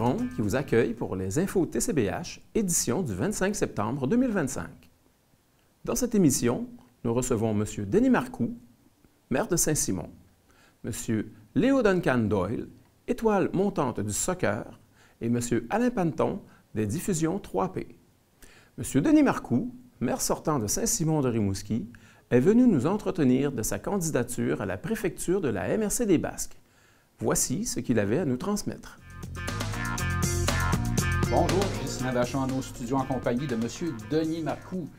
Caron qui vous accueille pour les infos TCBH, édition du 25 septembre 2025. Dans cette émission, nous recevons M. Denis Marcoux, maire de Saint-Simon, M. Léo Duncan Doyle, étoile montante du soccer, et M. Alain Panton, des diffusions 3P. M. Denis Marcoux, maire sortant de Saint-Simon de Rimouski, est venu nous entretenir de sa candidature à la préfecture de la MRC des Basques. Voici ce qu'il avait à nous transmettre. Bonjour, Christian Vachon dans nos studios en compagnie de M. Denis Marcoux.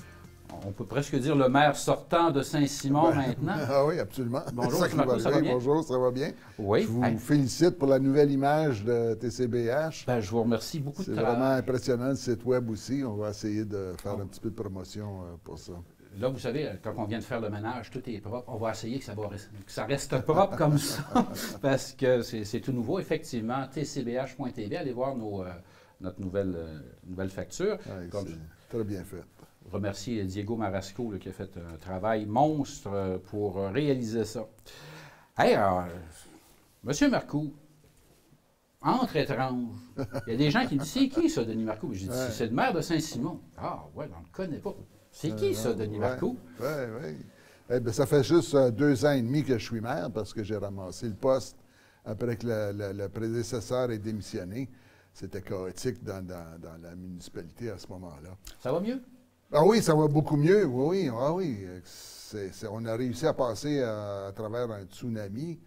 On peut presque dire le maire sortant de Saint-Simon maintenant. Ah oui, absolument. Bonjour, M. Marcoux, ça va bien? Bonjour, ça va bien? Oui. Je vous félicite pour la nouvelle image de TCBH. Ben, je vous remercie beaucoup de travail. C'est vraiment impressionnant, le site web aussi. On va essayer de faire un petit peu de promotion pour ça. Là, vous savez, quand on vient de faire le ménage, tout est propre. On va essayer que ça reste propre comme ça, parce que c'est tout nouveau. Effectivement, tcbh.tv, allez voir notre nouvelle facture. Ouais, très bien fait. Je remercie Diego Marasco là, qui a fait un travail monstre pour réaliser ça. Hey, alors, M. Marcoux, entre étranges, il y a des gens qui me disent « C'est qui ça, Denis Marcoux? » J'ai dit « C'est le maire de Saint-Simon. » Ah, ouais, on ne le connaît pas. C'est qui ça, Denis Marcoux? Oui, oui. Eh bien, ça fait juste 2 ans et demi que je suis maire parce que j'ai ramassé le poste après que le prédécesseur ait démissionné. C'était chaotique dans la municipalité à ce moment-là. Ça va mieux? Ah oui, ça va beaucoup mieux. Oui, ah oui. On a réussi à passer à travers un tsunami.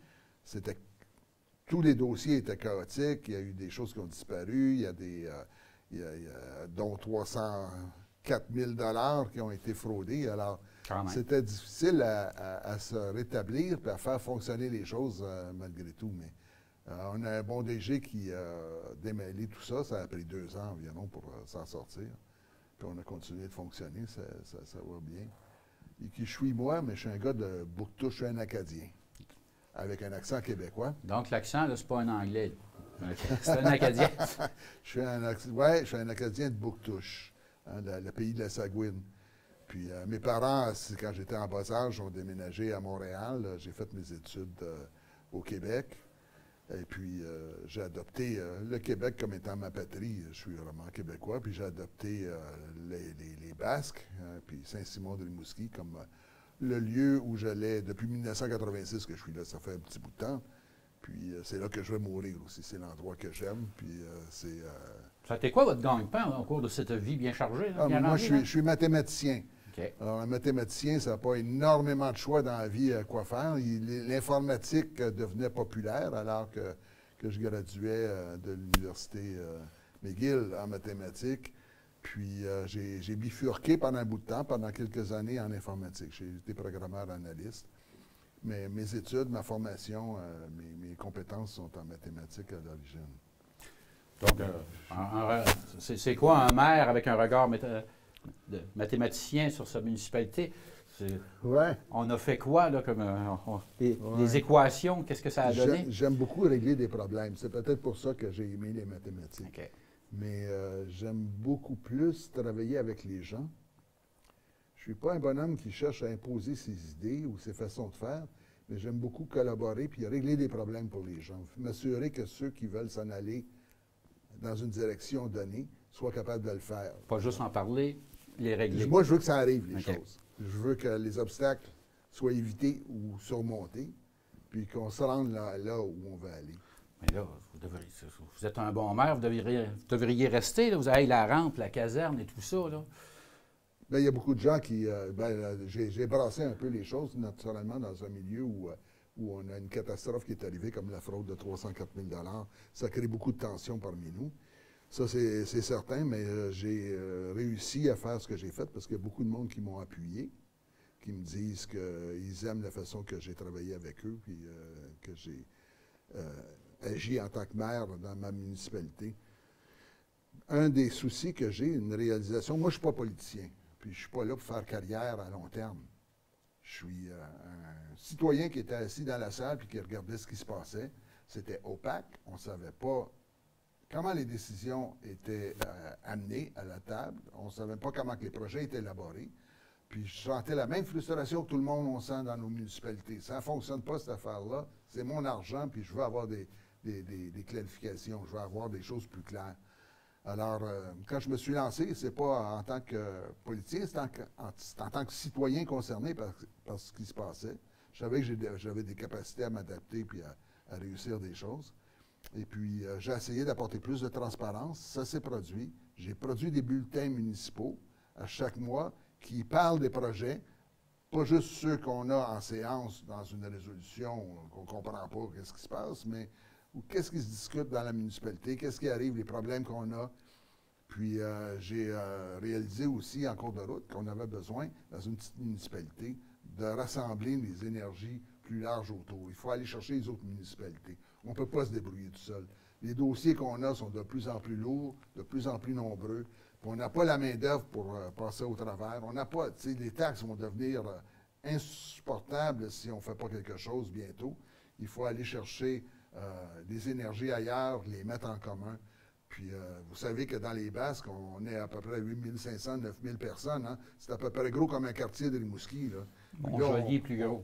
Tous les dossiers étaient chaotiques. Il y a eu des choses qui ont disparu. Il y a dont 304 000 $ qui ont été fraudés. Alors, c'était difficile à se rétablir et à faire fonctionner les choses malgré tout. Mais on a un bon DG qui a démêlé tout ça. Ça a pris 2 ans environ pour s'en sortir. Puis on a continué de fonctionner. Ça va bien. Et qui je suis moi, mais je suis un gars de Bouctouche. Je suis un Acadien. Avec un accent québécois. Donc l'accent, là, c'est pas un anglais. C'est un Acadien. je suis un Acadien de Bouctouche, hein, le pays de la Sagouine. Puis mes parents, quand j'étais en bas âge, ont déménagé à Montréal. J'ai fait mes études au Québec. Et puis j'ai adopté le Québec comme étant ma patrie. Je suis vraiment québécois. Puis j'ai adopté les Basques, puis Saint-Simon de Rimouski comme le lieu où j'allais depuis 1986 que je suis là. Ça fait un petit bout de temps. Puis c'est là que je vais mourir aussi. C'est l'endroit que j'aime. Puis c'est... Ça a été quoi votre gagne-pain au cours de cette vie bien chargée? Là, bien moi, rangée, je suis mathématicien. Okay. Alors, un mathématicien, ça n'a pas énormément de choix dans la vie à quoi faire. L'informatique devenait populaire alors que je graduais de l'université McGill en mathématiques. Puis j'ai bifurqué pendant un bout de temps, pendant quelques années en informatique. J'ai été programmeur analyste. Mais mes études, ma formation, mes compétences sont en mathématiques à l'origine. Donc, c'est quoi un maire avec un regard de mathématicien sur sa municipalité? Ouais. On a fait quoi, là, comme les équations? Qu'est-ce que ça a donné? J'aime beaucoup régler des problèmes. C'est peut-être pour ça que j'ai aimé les mathématiques. Okay. Mais j'aime beaucoup plus travailler avec les gens. Je ne suis pas un bonhomme qui cherche à imposer ses idées ou ses façons de faire, mais j'aime beaucoup collaborer puis régler des problèmes pour les gens. M'assurer que ceux qui veulent s'en aller dans une direction donnée soient capables de le faire. Pas juste en parler, les régler. Moi, je veux que ça arrive, les choses. Je veux que les obstacles soient évités ou surmontés, puis qu'on se rende là où on veut aller. Mais là, vous êtes un bon maire, vous devriez rester. Là. Vous avez la rampe, la caserne et tout ça. Là. Bien, il y a beaucoup de gens qui... j'ai brassé un peu les choses, naturellement, dans un milieu où on a une catastrophe qui est arrivée, comme la fraude de 304 000 $. Ça crée beaucoup de tensions parmi nous. Ça, c'est certain, mais j'ai réussi à faire ce que j'ai fait parce qu'il y a beaucoup de monde qui m'ont appuyé, qui me disent qu'ils aiment la façon que j'ai travaillé avec eux, puis que j'ai agi en tant que maire dans ma municipalité. Un des soucis que j'ai, une réalisation, moi, je ne suis pas politicien, puis je ne suis pas là pour faire carrière à long terme. Je suis un citoyen qui était assis dans la salle puis qui regardait ce qui se passait. C'était opaque, on ne savait pas comment les décisions étaient amenées à la table, on ne savait pas comment que les projets étaient élaborés. Puis je sentais la même frustration que tout le monde on sent dans nos municipalités. Ça ne fonctionne pas, cette affaire-là. C'est mon argent, puis je veux avoir des des clarifications. Je vais avoir des choses plus claires. Alors, quand je me suis lancé, c'est pas en tant que politicien, c'est en tant que citoyen concerné par ce qui se passait. Je savais que j'avais des capacités à m'adapter puis à réussir des choses. Et puis, j'ai essayé d'apporter plus de transparence. Ça s'est produit. J'ai produit des bulletins municipaux à chaque mois qui parlent des projets, pas juste ceux qu'on a en séance dans une résolution qu'on ne comprend pas qu'est-ce qui se passe, mais qu'est-ce qui se discute dans la municipalité, qu'est-ce qui arrive, les problèmes qu'on a. Puis, j'ai réalisé aussi en cours de route qu'on avait besoin, dans une petite municipalité, de rassembler les énergies plus larges autour. Il faut aller chercher les autres municipalités. On ne peut pas se débrouiller tout seul. Les dossiers qu'on a sont de plus en plus lourds, de plus en plus nombreux. Puis on n'a pas la main-d'œuvre pour passer au travers. On n'a pas, tu sais, les taxes vont devenir insupportables si on ne fait pas quelque chose bientôt. Il faut aller chercher des énergies ailleurs, les mettre en commun. Puis, vous savez que dans les Basques, on est à peu près 8500, 9000 personnes. Hein? C'est à peu près gros comme un quartier de Rimouski. Montjoly est plus gros.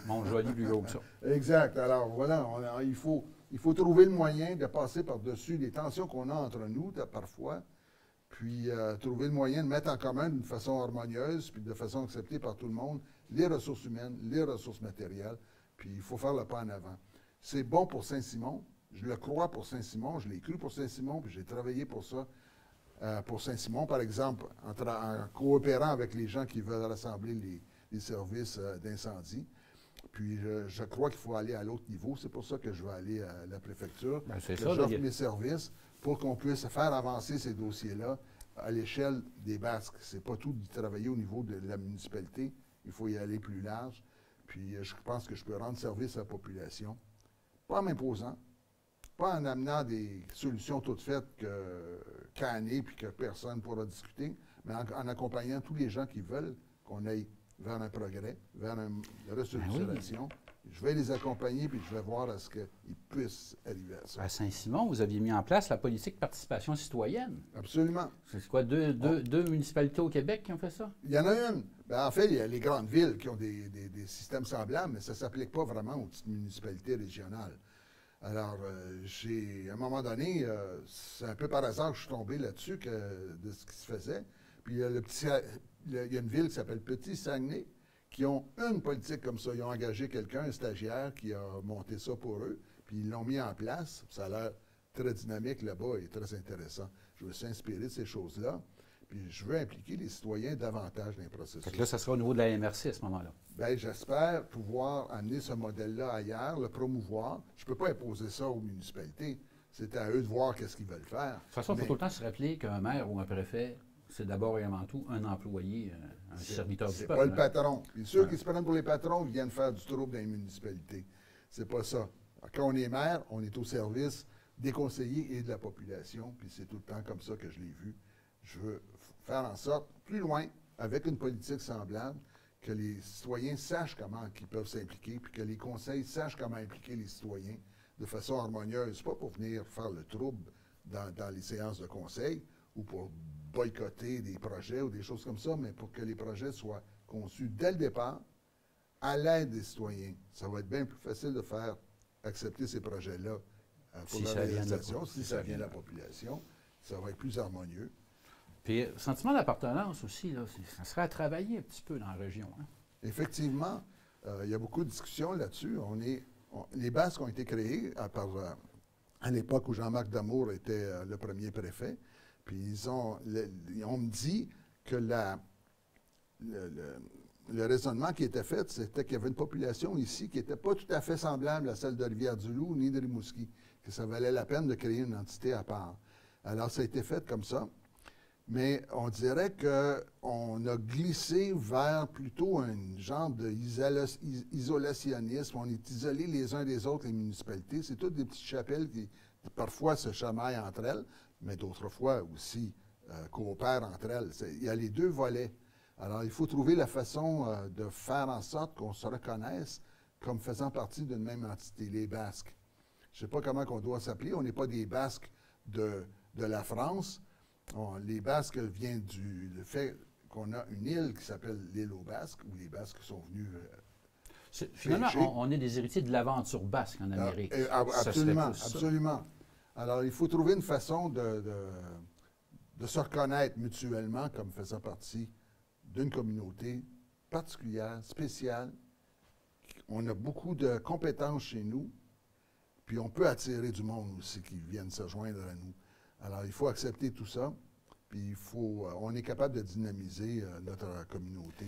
Montjoly plus gros que ça. Exact. Alors, voilà, il faut trouver le moyen de passer par-dessus les tensions qu'on a entre nous, parfois, puis trouver le moyen de mettre en commun d'une façon harmonieuse, puis de façon acceptée par tout le monde, les ressources humaines, les ressources matérielles, puis il faut faire le pas en avant. C'est bon pour Saint-Simon. Je le crois pour Saint-Simon, je l'ai cru pour Saint-Simon, puis j'ai travaillé pour ça. Pour Saint-Simon, par exemple, en coopérant avec les gens qui veulent rassembler les services d'incendie. Puis je crois qu'il faut aller à l'autre niveau. C'est pour ça que je vais aller à la préfecture. Ben, c'est que ça, j'offre mes services pour qu'on puisse faire avancer ces dossiers-là à l'échelle des Basques. C'est pas tout de travailler au niveau de la municipalité. Il faut y aller plus large. Puis je pense que je peux rendre service à la population. Pas en m'imposant, pas en amenant des solutions toutes faites cannées puis que personne ne pourra discuter, mais en accompagnant tous les gens qui veulent qu'on aille vers un progrès, vers une restructuration. Ben oui. Je vais les accompagner puis je vais voir à ce qu'ils puissent arriver à ça. À Saint-Simon, vous aviez mis en place la politique de participation citoyenne. Absolument. C'est quoi, deux municipalités au Québec qui ont fait ça? Il y en a une. Ben, en fait, il y a les grandes villes qui ont des systèmes semblables, mais ça ne s'applique pas vraiment aux petites municipalités régionales. Alors, à un moment donné, c'est un peu par hasard que je suis tombé là-dessus de ce qui se faisait. Puis il y a une ville qui s'appelle Petit-Saguenay, qui ont une politique comme ça. Ils ont engagé quelqu'un, un stagiaire, qui a monté ça pour eux, puis ils l'ont mis en place. Ça a l'air très dynamique là-bas et très intéressant. Je me suis inspiré de ces choses-là, puis je veux impliquer les citoyens davantage dans les processus. Fait que là, ça sera au niveau de la MRC à ce moment-là. Bien, j'espère pouvoir amener ce modèle-là ailleurs, le promouvoir. Je ne peux pas imposer ça aux municipalités. C'est à eux de voir qu'est-ce qu'ils veulent faire. De toute façon, il faut tout le temps se rappeler qu'un maire ou un préfet, c'est d'abord et avant tout un employé, un serviteur du peuple. C'est pas le patron. Puis ceux qui se prennent pour les patrons viennent faire du trouble dans les municipalités. C'est pas ça. Quand on est maire, on est au service des conseillers et de la population. Puis c'est tout le temps comme ça que je l'ai vu. Je veux faire en sorte, plus loin, avec une politique semblable, que les citoyens sachent comment ils peuvent s'impliquer, puis que les conseils sachent comment impliquer les citoyens de façon harmonieuse, pas pour venir faire le trouble dans les séances de conseil ou pour boycotter des projets ou des choses comme ça, mais pour que les projets soient conçus dès le départ à l'aide des citoyens. Ça va être bien plus facile de faire accepter ces projets-là pour la réalisation, si ça vient de la population. Ça va être plus harmonieux. Puis, sentiment d'appartenance aussi, là, ça serait à travailler un petit peu dans la région. Hein? Effectivement, il y a beaucoup de discussions là-dessus. Les Basques ont été créées à l'époque où Jean-Marc Damour était le premier préfet. Puis on me dit que le raisonnement qui était fait, c'était qu'il y avait une population ici qui n'était pas tout à fait semblable à celle de Rivière-du-Loup ni de Rimouski, que ça valait la peine de créer une entité à part. Alors, ça a été fait comme ça. Mais on dirait qu'on a glissé vers plutôt un genre d'isolationnisme. On est isolés les uns des autres, les municipalités. C'est toutes des petites chapelles qui parfois se chamaillent entre elles, mais d'autres fois aussi coopèrent entre elles. Il y a les deux volets. Alors, il faut trouver la façon de faire en sorte qu'on se reconnaisse comme faisant partie d'une même entité, les Basques. Je ne sais pas comment on doit s'appeler. On n'est pas des Basques de la France. Les Basques viennent du fait qu'on a une île qui s'appelle l'île aux Basques, où les Basques sont venus Finalement, on est des héritiers de l'aventure basque en Amérique. Absolument, absolument. Alors, il faut trouver une façon de se reconnaître mutuellement comme faisant partie d'une communauté particulière, spéciale. On a beaucoup de compétences chez nous, puis on peut attirer du monde aussi qui viennent se joindre à nous. Alors, il faut accepter tout ça, puis on est capable de dynamiser notre communauté.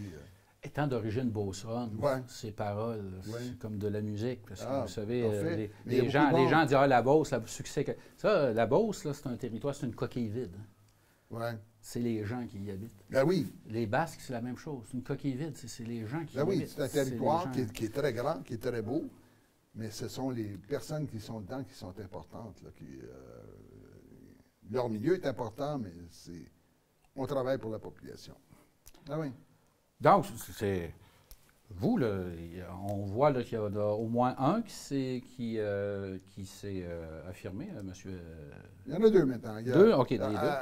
Étant d'origine beauceronne, ces paroles, c'est comme de la musique. Parce que vous savez, les gens disent la Beauce, le succès. Ça, la Beauce, là, c'est un territoire, c'est une coquille vide. C'est les gens qui y habitent. Ben oui. Les Basques, c'est la même chose. C'est une coquille vide, c'est les gens qui y habitent. Oui, c'est un territoire qui est très grand, qui est très beau, mais ce sont les personnes qui sont dedans qui sont importantes. Là, leur milieu est important, mais on travaille pour la population. Ah oui. Donc, c'est vous, là, on voit qu'il y a au moins un qui s'est affirmé, monsieur. Il y en a deux maintenant. Deux? OK.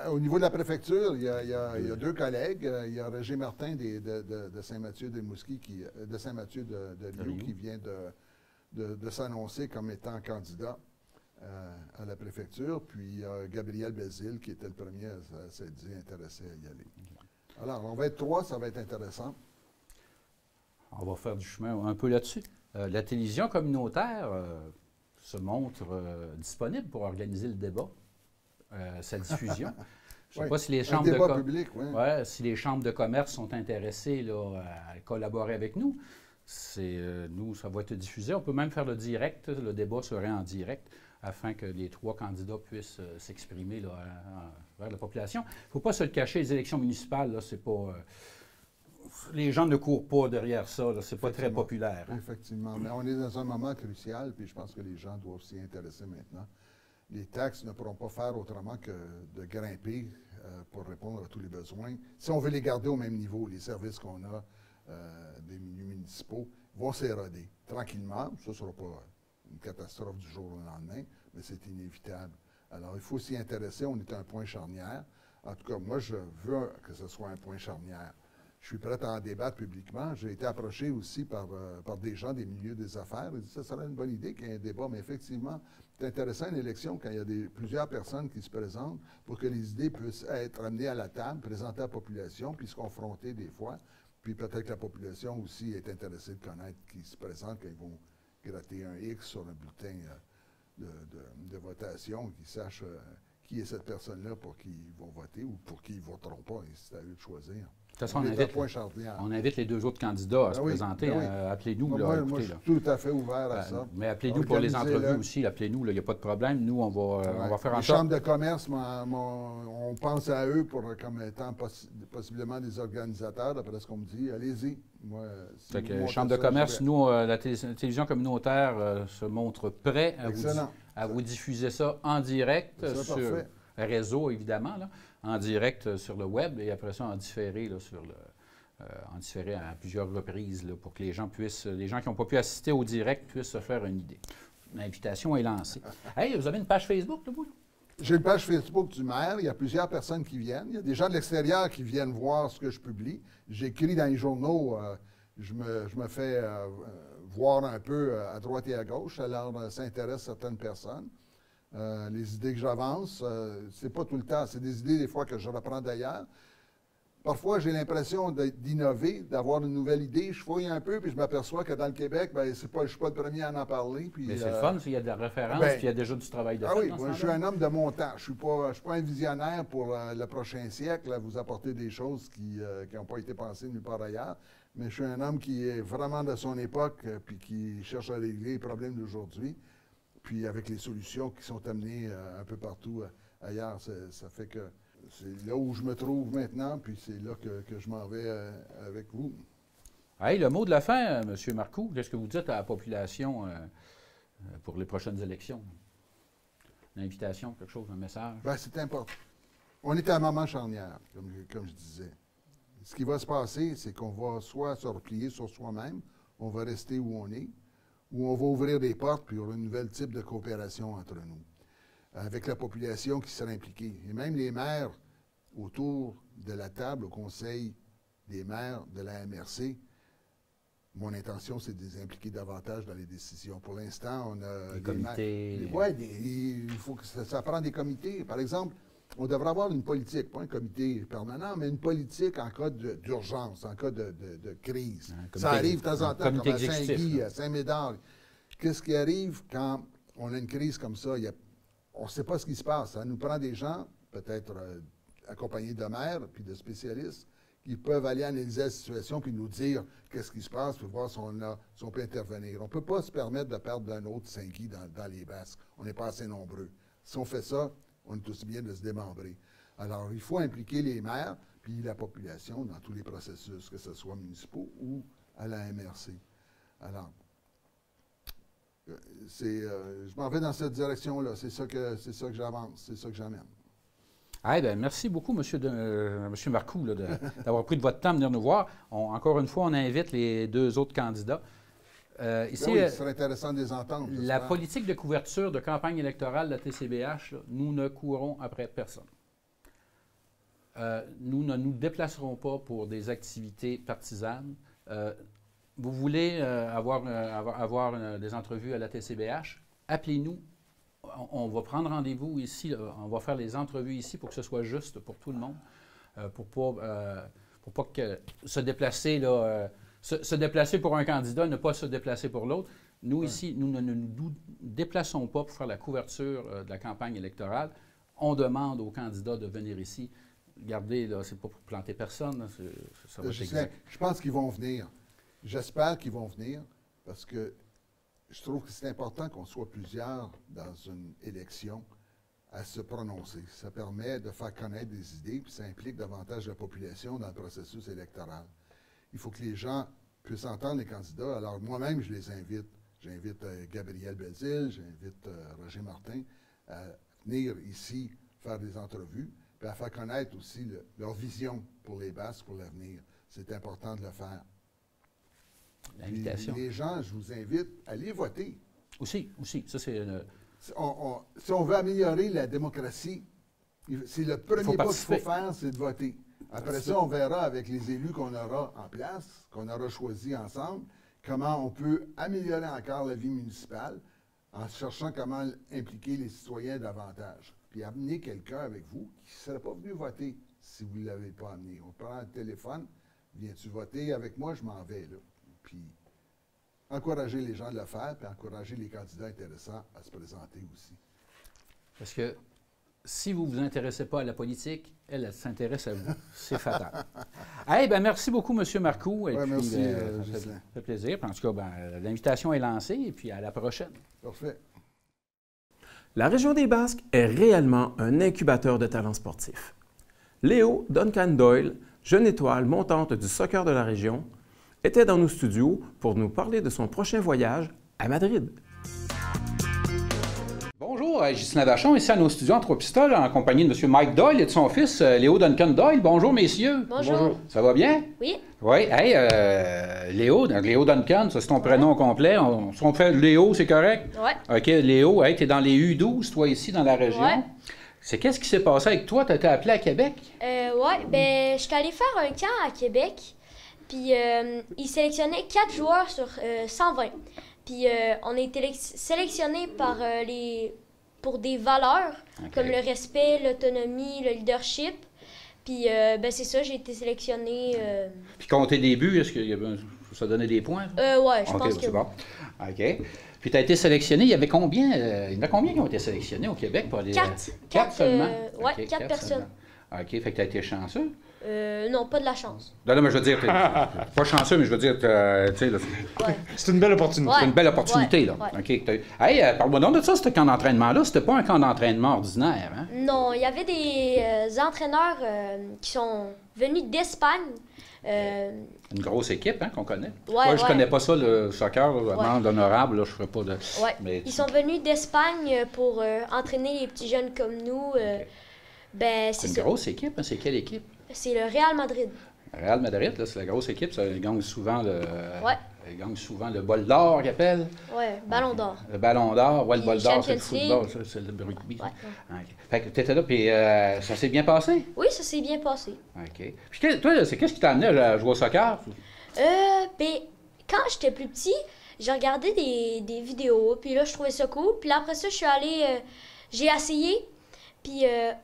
Au niveau de la préfecture, il y a deux collègues. Il y a Régé Martin de Saint-Mathieu-des-Mousquis, de Saint-Mathieu-de-Lieu, qui vient de s'annoncer comme étant candidat à la préfecture. Puis il y a Gabriel Bézil, qui était le premier à s'être dit intéressé à y aller. Alors, on va être trois, ça va être intéressant. On va faire du chemin un peu là-dessus. La télévision communautaire se montre disponible pour organiser le débat, sa diffusion. Je ne sais pas si les chambres si les chambres de commerce sont intéressées là, à collaborer avec nous. Nous, ça va être diffusé. On peut même faire le direct. Le débat serait en direct afin que les trois candidats puissent s'exprimer vers la population. Il ne faut pas se le cacher, les élections municipales, c'est pas... les gens ne courent pas derrière ça, c'est pas très populaire. Hein? Effectivement, mais on est dans un moment crucial, puis je pense que les gens doivent s'y intéresser maintenant. Les taxes ne pourront pas faire autrement que de grimper pour répondre à tous les besoins. Si on veut les garder au même niveau, les services qu'on a des milieux municipaux vont s'éroder tranquillement. Ça ne sera pas une catastrophe du jour au lendemain, mais c'est inévitable. Alors, il faut s'y intéresser. On est à un point charnière. En tout cas, moi, je veux que ce soit un point charnière. Je suis prêt à en débattre publiquement. J'ai été approché aussi par des gens des milieux des affaires. Ils disent que ça serait une bonne idée qu'il y ait un débat, mais effectivement, c'est intéressant une élection quand il y a plusieurs personnes qui se présentent pour que les idées puissent être amenées à la table, présentées à la population, puis se confronter des fois. Puis peut-être que la population aussi est intéressée de connaître qui se présente quand ils vont gratter un X sur un bulletin de votation, qu'ils sachent qui est cette personne-là pour qui ils vont voter ou pour qui ils ne voteront pas. Et c'est à eux de choisir. De toute façon, on invite les deux autres candidats à se présenter. Appelez-nous. Moi, je suis tout à fait ouvert à ça. Mais appelez-nous pour les entrevues aussi. Appelez-nous, il n'y a pas de problème. Nous, on va faire en sorte. Les chambres de commerce, on pense à eux comme étant possiblement des organisateurs, d'après ce qu'on me dit. Allez-y. Les chambres de commerce, nous, la télévision communautaire se montre prêt à vous diffuser ça en direct sur le réseau, évidemment, là, en direct sur le web et après ça en différé à plusieurs reprises là, pour que les gens qui n'ont pas pu assister au direct puissent se faire une idée. L'invitation est lancée. Hey, vous avez une page Facebook, là, vous? J'ai une page Facebook du maire. Il y a plusieurs personnes qui viennent. Il y a des gens de l'extérieur qui viennent voir ce que je publie. J'écris dans les journaux. Je me fais voir un peu à droite et à gauche. Alors, ça intéresse certaines personnes. Les idées que j'avance, c'est pas tout le temps. C'est des idées, des fois, que je reprends d'ailleurs. Parfois, j'ai l'impression d'innover, d'avoir une nouvelle idée. Je fouille un peu, puis je m'aperçois que dans le Québec, je ne suis pas le premier à en parler. Puis, mais c'est le fun, s'il y a de la référence, puis il y a déjà du travail de fait. Oui, moi, je suis un homme de mon temps. Je ne suis pas un visionnaire pour le prochain siècle, à vous apporter des choses qui n'ont pas été pensées nulle part ailleurs. Mais je suis un homme qui est vraiment de son époque, puis qui cherche à régler les problèmes d'aujourd'hui. Puis avec les solutions qui sont amenées un peu partout ailleurs, ça fait que c'est là où je me trouve maintenant, puis c'est là que je m'en vais avec vous. Hey, le mot de la fin, M. Marcoux, qu'est-ce que vous dites à la population pour les prochaines élections? Une invitation, quelque chose, un message? Bien, c'est important. On est à un moment charnière, comme je disais. Ce qui va se passer, c'est qu'on va soit se replier sur soi-même, on va rester où on est, ou on va ouvrir des portes, puis il y aura un nouvel type de coopération entre nous, avec la population qui sera impliquée. Et même les maires autour de la table au Conseil des maires de la MRC mon intention, c'est de les impliquer davantage dans les décisions. Pour l'instant, on a... Des comités. Oui, il faut que ça prend des comités. Par exemple, on devrait avoir une politique, pas un comité permanent, mais une politique en cas d'urgence, en cas de crise. Ça arrive de temps en temps, comme à Saint-Guy, à Saint-Médard. Qu'est-ce qui arrive quand on a une crise comme ça? On ne sait pas ce qui se passe. Ça nous prend des gens, peut-être accompagnés de maires puis de spécialistes, qui peuvent aller analyser la situation puis nous dire qu'est-ce qui se passe, puis voir si on peut intervenir. On ne peut pas se permettre de perdre un autre Saint-Guy dans les Basques. On n'est pas assez nombreux. Si on fait ça, on est aussi bien de se démembrer. Alors, il faut impliquer les maires puis la population dans tous les processus, que ce soit municipaux ou à la MRC. Alors, je m'en vais dans cette direction-là. C'est ça que j'avance, c'est ça que j'amène. Ah, bien, merci beaucoup, M. Marcoux, d'avoir pris de votre temps de venir nous voir. Encore une fois, on invite les deux autres candidats. Ici, oui, ce serait intéressant de les entendre. La politique de couverture de campagne électorale de la TCBH, là, nous ne courons après personne. Nous ne nous déplacerons pas pour des activités partisanes. Vous voulez avoir des entrevues à la TCBH? Appelez-nous. On va prendre rendez-vous ici. On va faire les entrevues ici pour que ce soit juste pour tout le monde. Pour pas que se déplacer, se déplacer pour un candidat, ne pas se déplacer pour l'autre. Nous, ici, nous ne nous déplaçons pas pour faire la couverture de la campagne électorale. On demande aux candidats de venir ici. Regardez, ce n'est pas pour planter personne. Je pense qu'ils vont venir. J'espère qu'ils vont venir parce que je trouve que c'est important qu'on soit plusieurs dans une élection à se prononcer. Ça permet de faire connaître des idées, puis ça implique davantage la population dans le processus électoral. Il faut que les gens puissent entendre les candidats. Alors moi-même, je les invite. J'invite Gabriel Belzile, j'invite Roger Martin à venir ici faire des entrevues, puis à faire connaître aussi leur vision pour les Basques, pour l'avenir. C'est important de le faire. L'invitation. Les gens, je vous invite à aller voter. Aussi. Ça, c'est si on veut améliorer la démocratie, c'est le premier pas qu'il faut faire, c'est de voter. Après ça, on verra avec les élus qu'on aura en place, qu'on aura choisis ensemble, comment on peut améliorer encore la vie municipale en cherchant comment impliquer les citoyens davantage. Puis amener quelqu'un avec vous qui ne serait pas venu voter si vous ne l'avez pas amené. On prend le téléphone, viens-tu voter avec moi, je m'en vais là. Puis encourager les gens de le faire, puis encourager les candidats intéressants à se présenter aussi. Parce que si vous ne vous intéressez pas à la politique, elle s'intéresse à vous. C'est fatal. Bien, merci beaucoup, M. Marcoux. Merci, ça fait plaisir. En tout cas, l'invitation est lancée, et puis à la prochaine. Parfait. La région des Basques est réellement un incubateur de talents sportifs. Léo Duncan Doyle, jeune étoile montante du soccer de la région, était dans nos studios pour nous parler de son prochain voyage à Madrid. Bonjour, Justine Vachon, ici à nos studios en Trois-Pistoles, en compagnie de M. Mike Doyle et de son fils, Léo Duncan Doyle. Bonjour, messieurs. Bonjour. Ça va bien? Oui. Oui. Léo, donc Léo Duncan, ça c'est ton prénom complet. Si on fait Léo, c'est correct? Oui. OK, Léo, tu es dans les U12, toi, ici, dans la région. Oui. Qu'est-ce qui s'est passé avec toi? Tu as été appelé à Québec? Oui, je suis allé faire un camp à Québec. Puis, ils sélectionnaient 4 joueurs sur 120. Puis, on a été sélectionnés pour des valeurs, comme le respect, l'autonomie, le leadership. Puis, c'est ça, j'ai été sélectionnée. Puis, compter des buts, est-ce que ça donnait des points? Oui, je pense que c'est bon. OK. Puis, tu as été sélectionné. Il y avait combien? Il y en a combien qui ont été sélectionnés au Québec? Pour les, 4 seulement? Oui, 4 personnes. Seulement. OK. Fait que tu as été chanceux? Non, pas de la chance. Non, mais je veux dire, pas chanceux, mais je veux dire, tu sais, c'est une belle opportunité. C'est une belle opportunité, là. OK. Parle-moi donc de ça, ce camp d'entraînement-là. C'était pas un camp d'entraînement ordinaire, hein? Non, il y avait des entraîneurs qui sont venus d'Espagne. Une grosse équipe, hein, qu'on connaît. Ouais, je connais pas ça, le soccer, vraiment l'honorable, là, je ferais pas de... Ouais. Mais ils sont venus d'Espagne pour entraîner les petits jeunes comme nous. C'est une grosse équipe, hein? C'est quelle équipe? C'est le Real Madrid. Le Real Madrid, là, c'est la grosse équipe. Ça, ils gagnent souvent le bol d'or, qu'ils appellent. Oui, ballon d'or. Le ballon d'or, le bol d'or, c'est le football, c'est le rugby. Ouais. Fait que tu étais là, puis ça s'est bien passé? Oui, ça s'est bien passé. OK. Puis toi, qu'est-ce qui t'a amené à jouer au soccer? quand j'étais plus petit, j'ai regardé des vidéos, puis là, je trouvais ça cool. Puis là, après ça, je suis allée, j'ai essayé. Puis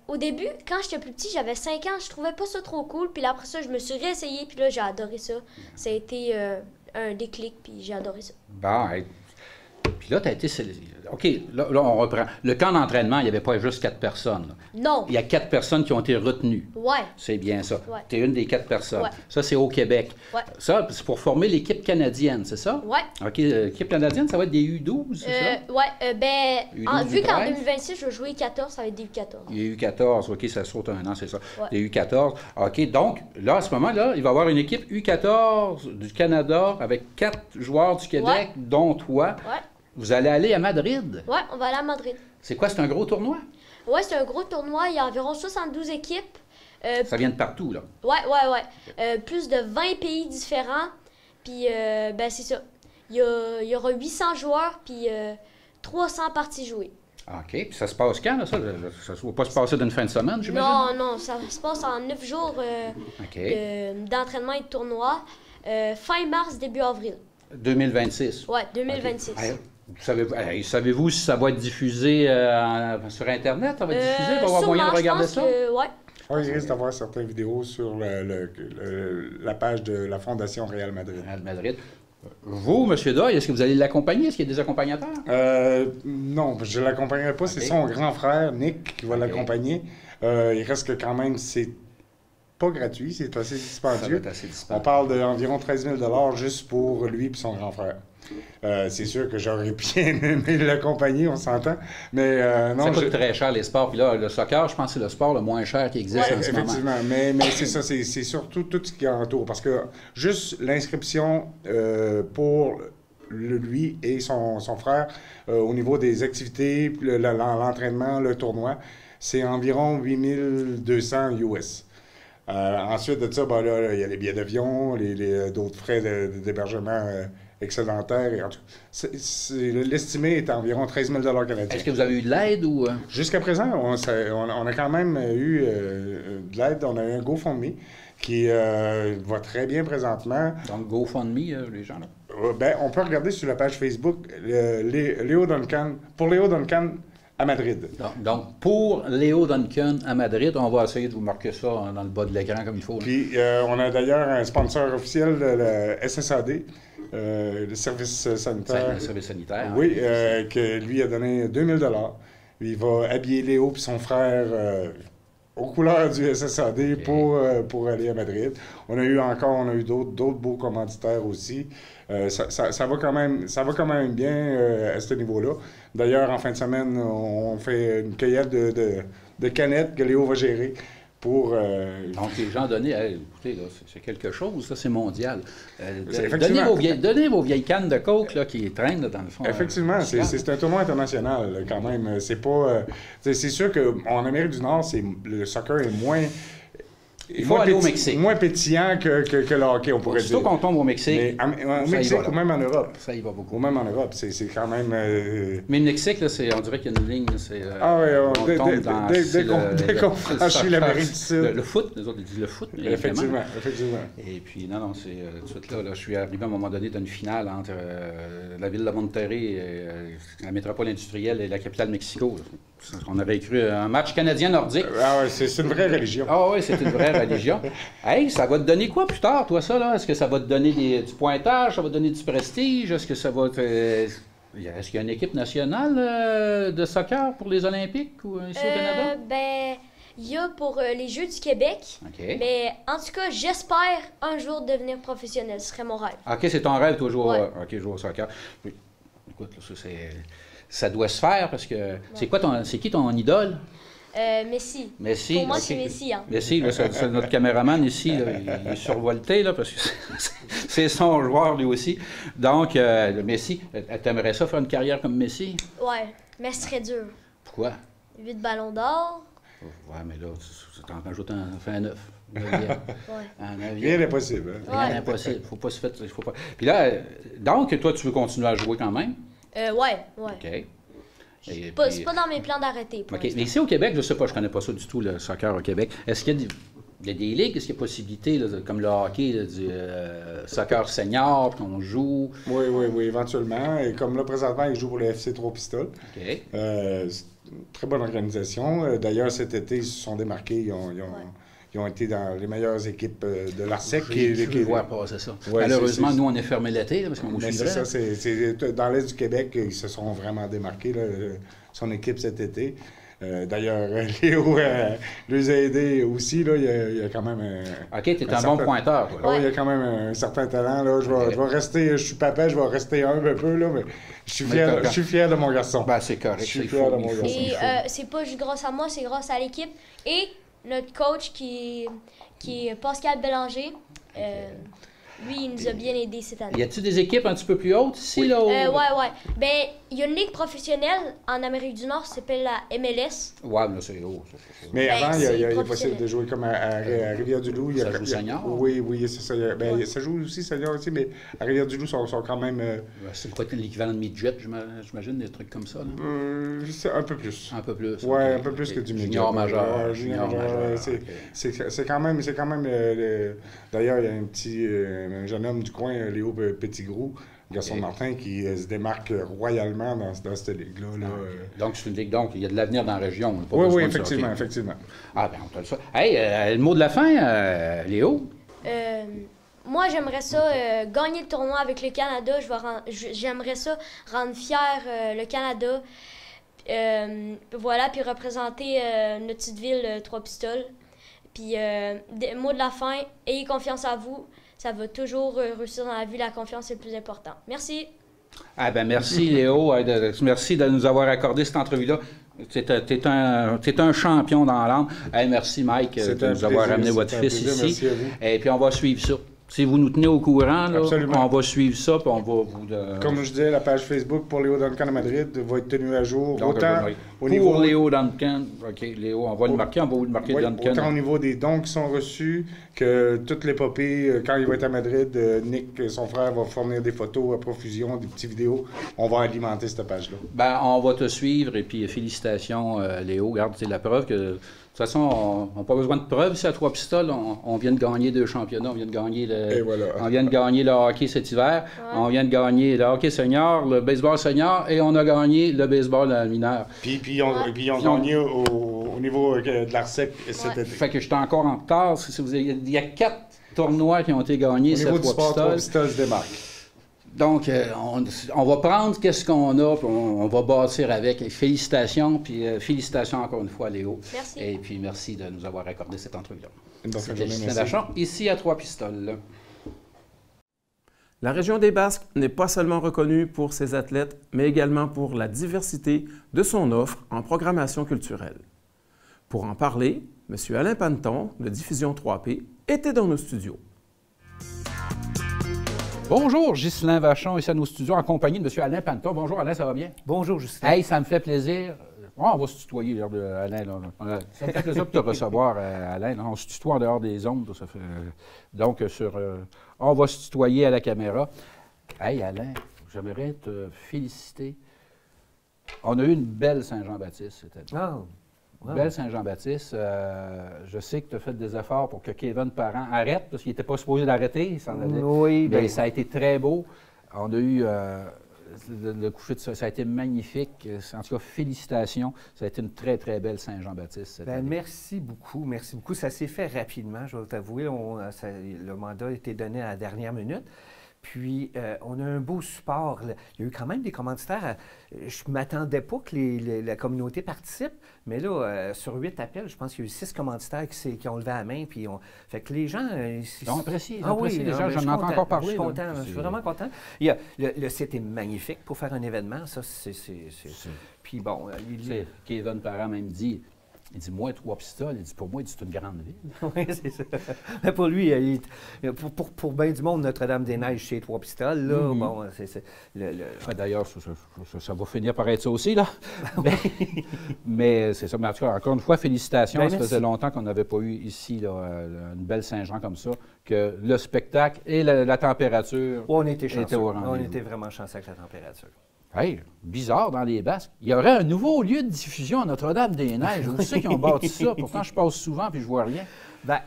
au début, quand j'étais plus petit, j'avais 5 ans, je trouvais pas ça trop cool. Puis là, après ça, je me suis réessayé, puis là, j'ai adoré ça. Ça a été un déclic, puis j'ai adoré ça. Bon, hey. Puis là, tu as été sélectionné. OK, là, on reprend. Le camp d'entraînement, il n'y avait pas juste 4 personnes. Là. Non. Il y a 4 personnes qui ont été retenues. Ouais. C'est bien ça. Ouais. Tu es une des 4 personnes. Ouais. Ça, c'est au Québec. Ouais. Ça, c'est pour former l'équipe canadienne, c'est ça? Ouais. OK, l'équipe canadienne, ça va être des U12, c'est ça? Ouais, U12, vu qu'en U13? 2026, je vais jouer 14, ça va être des U14. Il y a eu 14, OK, ça saute un an, c'est ça. Ouais. Il y a eu 14. OK, donc, là, à ce moment-là, il va y avoir une équipe U14 du Canada avec 4 joueurs du Québec, Ouais. dont toi. Ouais. Vous allez aller à Madrid. Ouais, on va aller à Madrid. C'est quoi, c'est un gros tournoi? Ouais, c'est un gros tournoi. Il y a environ 72 équipes. Ça vient de partout, là. Ouais. Plus de 20 pays différents. Puis, ben, c'est ça. Il y aura 800 joueurs, puis 300 parties jouées. OK, puis ça se passe quand, là, ça? Ça ne va pas se passer d'une fin de semaine, j'imagine? Non, ça se passe en 9 jours OK. d'entraînement et de tournoi. Fin mars, début avril. 2026. Ouais, 2026. OK. Hey, savez-vous si ça va être diffusé sur Internet? Ça va être diffusé? Il va y avoir moyen de regarder ça? Ouais. Il risque d'avoir certaines vidéos sur la page de la Fondation Real Madrid. Real Madrid. Vous, M. Doyle, est-ce que vous allez l'accompagner? Est-ce qu'il y a des accompagnateurs? Non, je ne l'accompagnerai pas. OK. C'est son grand frère, Nick, qui va OK. l'accompagner. Il reste que quand même, c'est pas gratuit, c'est assez Ça va dispendieux. être assez On dispendieux. parle d'environ 13 000 juste pour lui et son grand frère. C'est sûr que j'aurais bien aimé l'accompagner, on s'entend. Mais non, Ça coûte très cher, les sports. Puis là, le soccer, je pense que c'est le sport le moins cher qui existe ouais, en ce moment. effectivement, mais c'est ça, c'est surtout tout ce qui entoure. Parce que juste l'inscription pour lui et son frère au niveau des activités, l'entraînement, le tournoi, c'est environ 8200 US. Ensuite de ça, ben là, il y a les billets d'avion, d'autres frais d'hébergement excédentaires. Et en tout cas, l'estimé est à environ 13 000 canadiens. Est-ce que vous avez eu de l'aide ou... Jusqu'à présent, on a quand même eu de l'aide. On a eu un GoFundMe qui va très bien présentement. Donc, GoFundMe, les gens, là? Ben, on peut regarder sur la page Facebook Léo Duncan, pour Léo Duncan à Madrid. Donc, pour Léo Duncan à Madrid, on va essayer de vous marquer ça dans le bas de l'écran comme il faut. Là. Puis, on a d'ailleurs un sponsor officiel, le SSAD, le service sanitaire. Le service sanitaire. Oui, que lui a donné 2000 $. Il va habiller Léo et son frère aux couleurs du SSAD OK. pour aller à Madrid. On a eu d'autres beaux commanditaires aussi. Ça va quand même bien à ce niveau-là. D'ailleurs, en fin de semaine, on fait une cueillette de canettes que Léo va gérer pour... Donc, les gens donnaient, écoutez, là, c'est quelque chose, ça, c'est mondial. Effectivement. Donnez vos vieilles cannes de coke là, qui traînent là, dans le fond. Effectivement, c'est un tournoi international là, quand même. C'est pas... c'est sûr qu'en Amérique du Nord, le soccer est moins... Il faut aller au Mexique. Moins pétillant que le hockey, on pourrait Surtout dire. qu'on tombe au Mexique. Mais au ça y Mexique va, là. ou même en Europe. Ça y va beaucoup. Ou même en Europe, c'est quand même... Mais le Mexique, là, on dirait qu'il y a une ligne. Ah oui, on tombe dans... dès qu'on franchit l'Amérique du Sud. Le foot, les autres, ils disent le foot. Effectivement. Et puis, non, c'est tout de suite là, je suis arrivé à un moment donné d'une finale entre la ville de Monterrey, la métropole industrielle et la capitale Mexico. On avait écrit un match canadien-nordique. Ah oui, c'est une vraie religion. Ah oui, c'est une vraie religion. Hey, ça va te donner quoi plus tard, toi, ça, là? Est-ce que ça va te donner du pointage, ça va te donner du prestige? Est-ce que ça va te... Est-ce qu'il y a une équipe nationale de soccer pour les Olympiques ou ici au Canada? Ben, il y a pour les Jeux du Québec. OK. Mais en tout cas, j'espère un jour devenir professionnel. Ce serait mon rêve. OK, c'est ton rêve, toi, jouer, Ouais. OK, jouer au soccer. Oui. Écoute, là, ça doit se faire parce que... C'est qui ton idole? Messi. Messi. Pour moi, OK. c'est Messi. Hein. Messi, là, c'est notre caméraman ici, là, il est survolté, là, parce que c'est son joueur, lui aussi. Donc, Messi, t'aimerais ça faire une carrière comme Messi? Ouais, mais ce serait dur. Pourquoi? 8 ballons d'or. Ouais, mais là, tu en rajoutes un fait un 9. Ouais. Un Rien n'est possible. Hein? Rien Ouais. d'impossible. Faut pas se faire. Faut pas... Puis là, donc, toi, tu veux continuer à jouer quand même? Ouais. OK. Et C'est puis- pas dans mes plans d'arrêter. pour OK. l'instant. Mais ici au Québec, je ne sais pas, je ne connais pas ça du tout, le soccer au Québec. Est-ce qu'il y a Il y a des ligues, est-ce qu'il y a possibilité, là, comme le hockey, là, du soccer senior, qu'on joue? Oui, oui, oui, éventuellement. Et comme là, présentement, ils jouent pour le FC Trois-Pistoles. OK. C'est une très bonne organisation. D'ailleurs, cet été, ils se sont démarqués. Ils ont été dans les meilleures équipes de l'ARSEC. Je vais voir passer ça. Ouais, Malheureusement, nous, on est fermé l'été, là, parce qu'on Mais c'est ça, dans l'Est du Québec, ils se sont vraiment démarqués, là, son équipe cet été. D'ailleurs, Léo les a aidés aussi. Là, il y a quand même OK, tu es un bon pointeur. Toi, oui, il y a quand même un certain talent. Là. Je vais rester, je suis papa, je vais rester un peu, là, mais je suis fier de mon garçon. Ben, c'est correct. Je suis fier de mon garçon. Et c'est pas juste grâce à moi, c'est grâce à l'équipe. Et notre coach qui est Pascal Bélanger. Lui, il nous a bien aidés cette année. Y a-t-il des équipes un petit peu plus hautes ici? Oui. Là, ouais. Ben, il y a une ligue professionnelle en Amérique du Nord qui s'appelle la MLS. Ouais, mais là, c'est haut. Mais Ben, avant, il y a c'est possible de jouer comme à Rivière-du-Loup. Ça joue senior? Oui, c'est ça. Ça joue aussi senior aussi, mais à Rivière-du-Loup, sont quand même... c'est peut-être l'équivalent de midget, j'imagine, des trucs comme ça. C'est un peu plus. Un peu plus. Oui, okay. un peu plus que du midget. Junior majeur. Junior majeur. C'est quand même... D'ailleurs, il y a un jeune homme du coin, Léo Petitgrou, garçon de Martin, qui se démarque royalement dans cette ligue-là. Là. Donc, c'est une ligue, donc il y a de l'avenir dans la région. Oui, effectivement. Ah, ben, on te le fait. Hey, le mot de la fin, Léo? Moi, j'aimerais ça gagner le tournoi avec le Canada. J'aimerais ça rendre fier le Canada. Voilà, puis représenter notre petite ville, Trois-Pistoles. Puis, mot de la fin, ayez confiance en vous. Ça va toujours réussir dans la vie. La confiance est le plus important. Merci. Ah ben merci Léo. Merci de nous avoir accordé cette entrevue-là. T'es un champion dans l'âme. Hey, merci Mike de nous avoir amené votre fils ici. Merci à vous. Et puis on va suivre ça. Si vous nous tenez au courant, là, on va suivre ça, puis on va vous... Comme je disais, la page Facebook pour Léo Duncan à Madrid va être tenue à jour. Donc, autant au niveau... Léo Duncan, OK, Léo, on va le marquer, Duncan. Autant au niveau des dons qui sont reçus, que toute l'épopée, quand il va être à Madrid, Nick, son frère, va fournir des photos à profusion, des petites vidéos. On va alimenter cette page-là. Ben, on va te suivre, et puis félicitations, Léo. Regarde, c'est la preuve que... De toute façon, on n'a pas besoin de preuves ici à Trois-Pistoles. On vient de gagner 2 championnats. On vient de gagner on vient de gagner le hockey cet hiver. Ouais. On vient de gagner le hockey senior, le baseball senior, et on a gagné le baseball mineur. Puis on gagné au niveau de l'ARSEC cet été. Fait que j'étais encore en retard. Il y a 4 tournois qui ont été gagnés cette Trois-Pistoles. Trois-Pistoles se démarque. Donc, on va prendre qu'est-ce qu'on a, puis on va bâtir avec. Et félicitations encore une fois, Léo. Merci. Et puis, merci de nous avoir accordé cette entrevue-là. Une bonne C'était journée, Ghislain Vachon, ici à Trois-Pistoles. La région des Basques n'est pas seulement reconnue pour ses athlètes, mais également pour la diversité de son offre en programmation culturelle. Pour en parler, M. Alain Panton, de Diffusion 3P, était dans nos studios. Bonjour, Ghislain Vachon, ici à nos studios, en compagnie de M. Alain Panton. Bonjour, Alain, ça va bien? Bonjour, Ghislain. Hey, ça me fait plaisir. On va se tutoyer, Alain. Là. Ça me fait plaisir de te recevoir, Alain. On se tutoie en dehors des ondes. Ça fait... Donc, on va se tutoyer à la caméra. Hey, Alain, j'aimerais te féliciter. On a eu une belle Saint-Jean-Baptiste cette année. Ah, wow. Belle Saint-Jean-Baptiste. Je sais que tu as fait des efforts pour que Kevin Parent arrête, parce qu'il n'était pas supposé d'arrêter. Il s'en allait. Oui, mais ça a été très beau. On a eu le coucher de soleil. Ça a été magnifique. En tout cas, félicitations. Ça a été une très, très belle Saint-Jean-Baptiste cette année. Merci beaucoup. Merci beaucoup. Ça s'est fait rapidement, je vais t'avouer. Le mandat a été donné à la dernière minute. Puis, on a un beau support. Il y a eu quand même des commanditaires. Je ne m'attendais pas que la communauté participe, mais là, sur 8 appels, je pense qu'il y a eu 6 commanditaires qui ont levé la main. Puis fait que les gens... Ils ont apprécié. Oui, les gens, j'en ai encore parlé. Je suis content. Je suis vraiment content. Le site est magnifique pour faire un événement. Ça, Puis bon... Kevin Parent même dit... Il dit, moi, Trois-Pistoles, il dit, pour moi, c'est une grande ville. Oui, c'est ça. Mais pour lui, pour bien du monde, Notre-Dame-des-Neiges chez Trois-Pistoles, là, bon, c'est... D'ailleurs, ça va finir par être ça aussi, là. mais c'est ça. Mais en tout cas, encore une fois, félicitations. Ça faisait longtemps qu'on n'avait pas eu ici là, une belle Saint-Jean comme ça, que le spectacle et la température on était chanceux. Au rendez-vous. On était vraiment chanceux avec la température. Hey, bizarre dans les Basques. Il y aurait un nouveau lieu de diffusion à Notre-Dame-des-Neiges. Où c'est qu'ils ont bâti ça? Pourtant, je passe souvent puis je vois rien. Bien,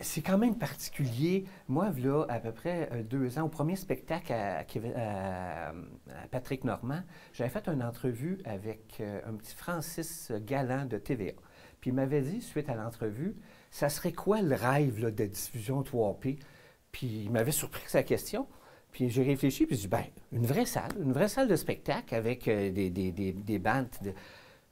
C'est quand même particulier. Moi, là, à peu près 2 ans, au premier spectacle à Patrick Normand, j'avais fait une entrevue avec un petit Francis Galland de TVA. Puis il m'avait dit, suite à l'entrevue, ça serait quoi le rêve là, de diffusion 3P? Puis il m'avait surpris sa question. Puis j'ai réfléchi, puis j'ai dit, bien, une vraie salle de spectacle avec des bandes.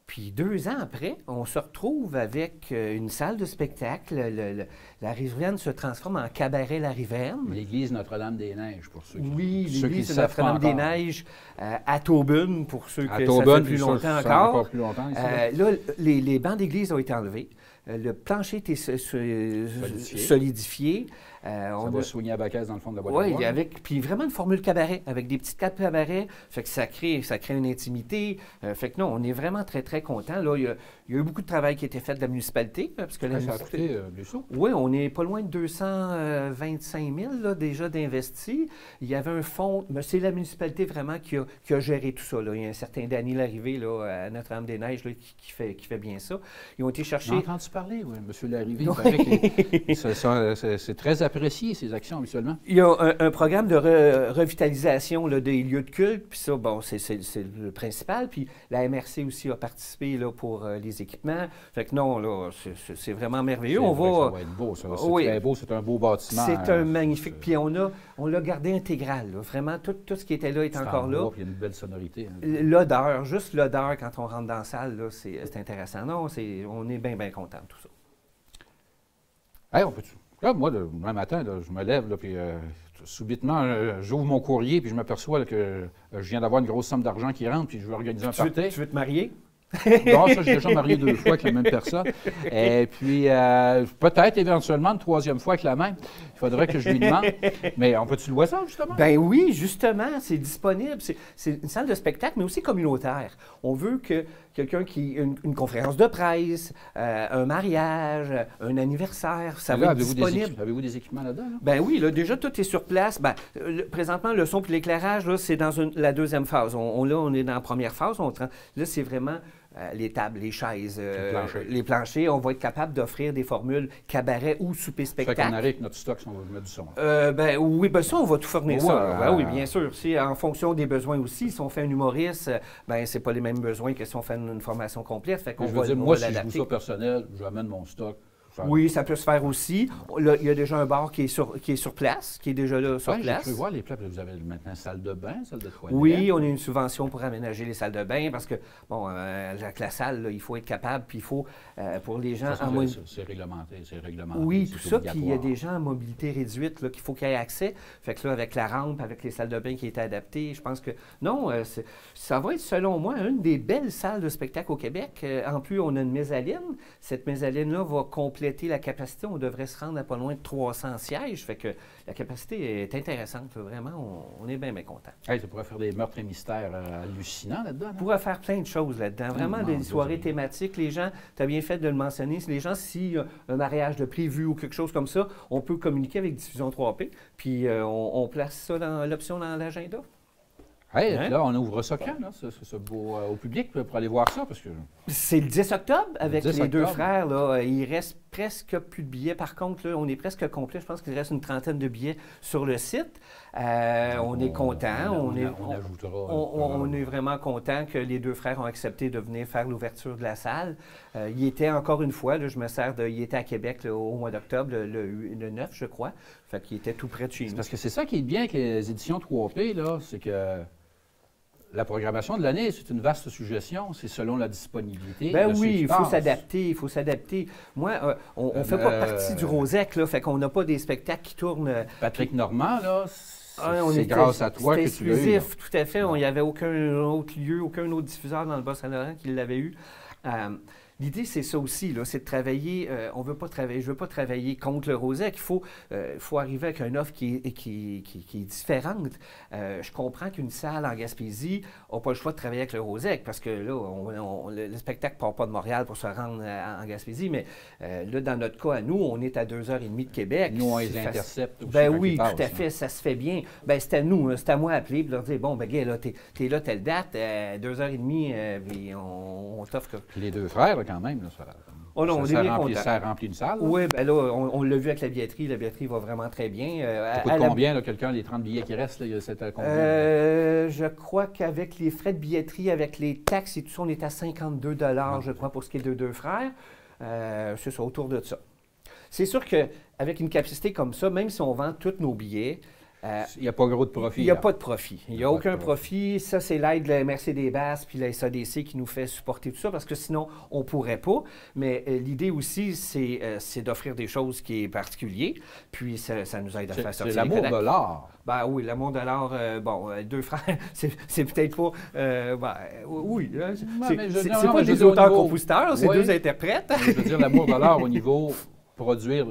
Puis 2 ans après, on se retrouve avec une salle de spectacle. La Rivienne se transforme en cabaret La Rivienne. L'église Notre-Dame-des-Neiges, pour ceux qui Oui, ceux qui l'église savent pas Notre-Dame-des-Neiges à Taubune, pour ceux À que Taubune, ça fait plus puis longtemps ça, encore. encore plus longtemps ici, Là, les bancs d'église ont été enlevés. Le plancher a été solidifié. Ça va soigner à Bacchès dans le fond de la boîte Oui, à bois. puis vraiment une formule cabaret, avec des petites tables cabaret, fait que ça crée une intimité. Fait que non, on est vraiment très, très contents. Là, il y a eu beaucoup de travail qui a été fait de la municipalité, parce que la Ça a municipalité... coûté du sous. Oui, on est pas loin de 225 000 là, déjà d'investis. Il y avait un fonds, mais c'est la municipalité vraiment qui a géré tout ça. Là. Il y a un certain Danny Larrivée là, à Notre-Dame-des-Neiges là, qui fait bien ça. Ils ont été chercher... J'ai entendu parler, oui, M. Larrivée. Il paraît que c'est très apprécié, ces actions, habituellement. Il y a un programme de revitalisation là, des lieux de culte, puis ça, bon, c'est le principal. Puis la MRC aussi a participé là, pour les équipements. Fait que non, là, c'est vraiment merveilleux. Ça va être beau, ça. C'est très beau, c'est un beau bâtiment. C'est un magnifique. Puis on l'a gardé intégral. Là. Vraiment, tout ce qui était là est encore là. Il y a une belle sonorité. Hein. L'odeur, juste l'odeur quand on rentre dans la salle, là, c'est intéressant. Non, on est bien, bien content de tout ça. Hey, on peut-tu... Là, moi, le matin, là, je me lève, là, puis subitement, j'ouvre mon courrier, puis je m'aperçois que je viens d'avoir une grosse somme d'argent qui rentre, puis je veux organiser un party. Tu veux te marier? Non, ça, j'ai déjà marié 2 fois avec la même personne. Et puis, peut-être éventuellement une 3e fois avec la même. Il faudrait que je lui demande. Mais on peut-tu louer ça, justement? Ben oui, justement, c'est disponible. C'est une salle de spectacle, mais aussi communautaire. On veut que quelqu'un qui... Une conférence de presse, un mariage, un anniversaire, ça va être disponible. Avez-vous des équipements là-dedans? Là? Ben oui, là, déjà, tout est sur place. Ben, présentement, le son et l'éclairage, là, c'est dans la 2e phase. Là, on est dans la première phase. Là, c'est vraiment... les tables, les chaises, les planchers, on va être capable d'offrir des formules cabaret ou souper-spectacle. Ça fait qu'on arrive avec notre stock si on veut mettre du son. Oui, ben ça, on va tout fournir ça. Ouais, oui, bien sûr. En fonction des besoins aussi, si on fait un humoriste, ben c'est pas les mêmes besoins que si on fait une formation complète. Fait qu'on je veux dire, moi, si je joue ça personnel, j'amène mon stock. Oui, ça peut se faire aussi. Là, il y a déjà un bar qui est sur place, qui est déjà là sur place. Je peux voir les plats. Vous avez maintenant salle de bain, salle de toilette. Oui, on a une subvention pour aménager les salles de bain parce que, bon, avec la salle, là, il faut être capable, puis il faut, pour les gens... C'est réglementé, Oui, tout ça, puis il y a des gens en mobilité réduite qu'il faut qu'il y ait accès. Fait que là, avec la rampe, avec les salles de bain qui étaient adaptées, je pense que, non, ça va être, selon moi, une des belles salles de spectacle au Québec. En plus, on a une mezzanine. Cette mezzanine-là va compléter la capacité. On devrait se rendre à pas loin de 300 sièges. Fait que la capacité est intéressante. Là, vraiment, on est bien, bien content. Hey, ça pourrait faire des meurtres et mystères hallucinants là-dedans. On pourrait faire plein de choses là-dedans. Vraiment, des soirées thématiques. Les gens, tu as bien fait de le mentionner, les gens, s'il y a un mariage de prévu ou quelque chose comme ça, on peut communiquer avec Diffusion 3P. Puis on place ça dans l'option dans l'agenda. Hey, là, on ouvre ça quand, là, au public, pour aller voir ça? Parce que... C'est le 10 octobre avec les 2 frères. Là. Il reste presque plus de billets. Par contre, là, on est presque complet. Je pense qu'il reste une 30aine de billets sur le site. On est content. On est vraiment content que les 2 frères ont accepté de venir faire l'ouverture de la salle. Il était encore une fois, là, je me sers il était à Québec là, au mois d'octobre, le 9, je crois. Fait qu'il était tout près de chez nous. Parce que c'est ça qui est bien avec les éditions 3P, là, c'est que la programmation de l'année, c'est une vaste suggestion, c'est selon la disponibilité. Ben oui, il faut s'adapter, Moi, on ne fait pas partie du Rosec, là, fait qu'on n'a pas des spectacles qui tournent... Patrick Normand, là, c'est grâce à toi que tu l'as eu. C'est exclusif, tout à fait. Il n'y avait aucun autre lieu, aucun autre diffuseur dans le Bas-Saint-Laurent qui l'avait eu. L'idée, c'est ça aussi, c'est de travailler. Je ne veux pas travailler contre le Rosec. Il faut arriver avec une offre qui est différente. Je comprends qu'une salle en Gaspésie n'a pas le choix de travailler avec le Rosec parce que là, le spectacle ne part pas de Montréal pour se rendre en Gaspésie, mais là, dans notre cas, à nous, on est à 2h30 de Québec. Nous, on les intercepte aussi. Ben oui, tout à fait, ça se fait bien. Ben c'est à nous, c'est à moi d'appeler et leur dire, bon, ben gars, là, t'es là telle date, 2h30, puis on t'offre... Puis les 2 frères, là, quand même, là, Oh non, on est bien content. Ça remplit une salle? Oui, bien là, on l'a vu avec la billetterie. La billetterie va vraiment très bien. Ça coûte combien, là, quelqu'un, les 30 billets qui restent? C'était combien? Je crois qu'avec les frais de billetterie, avec les taxes et tout ça, on est à 52 $, je crois, pour ce qui est de deux frères. C'est ça, autour de ça. C'est sûr qu'avec une capacité comme ça, même si on vend tous nos billets, il n'y a pas gros de profit. Il n'y a pas de profit. Il n'y a aucun profit. Ça, c'est l'aide de la Mercedes-Benz puis la SADC qui nous fait supporter tout ça, parce que sinon, on ne pourrait pas. Mais l'idée aussi, c'est d'offrir des choses qui est particulières, puis ça nous aide à faire sortir. C'est l'amour de l'art. Ben oui, l'amour de l'art, deux frères, c'est peut-être pas... oui, c'est pas des auteurs-compositeurs, c'est deux interprètes. Je veux dire, l'amour de l'art au niveau produire,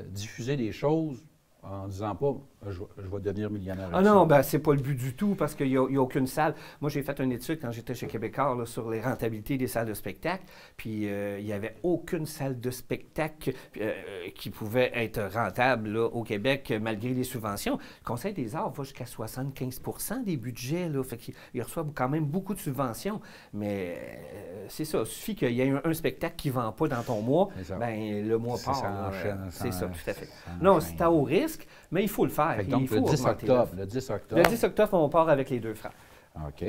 diffuser des choses, en disant pas, je vais devenir millionnaire. Ah non, ben c'est pas le but du tout, parce qu'il n'y a aucune salle. Moi, j'ai fait une étude quand j'étais chez Québécois là, sur les rentabilités des salles de spectacle, puis il n'y avait aucune salle de spectacle qui pouvait être rentable là, au Québec, malgré les subventions. Le Conseil des arts va jusqu'à 75 % des budgets, là, fait qu'il reçoit quand même beaucoup de subventions. Mais c'est ça, il suffit qu'il y ait un spectacle qui ne vend pas dans ton mois, ben le mois part. C'est ça, tout à fait. Non, c'est à haut risque. Mais il faut le faire. Donc, le 10 octobre. Le 10 octobre, on part avec les deux frères. OK.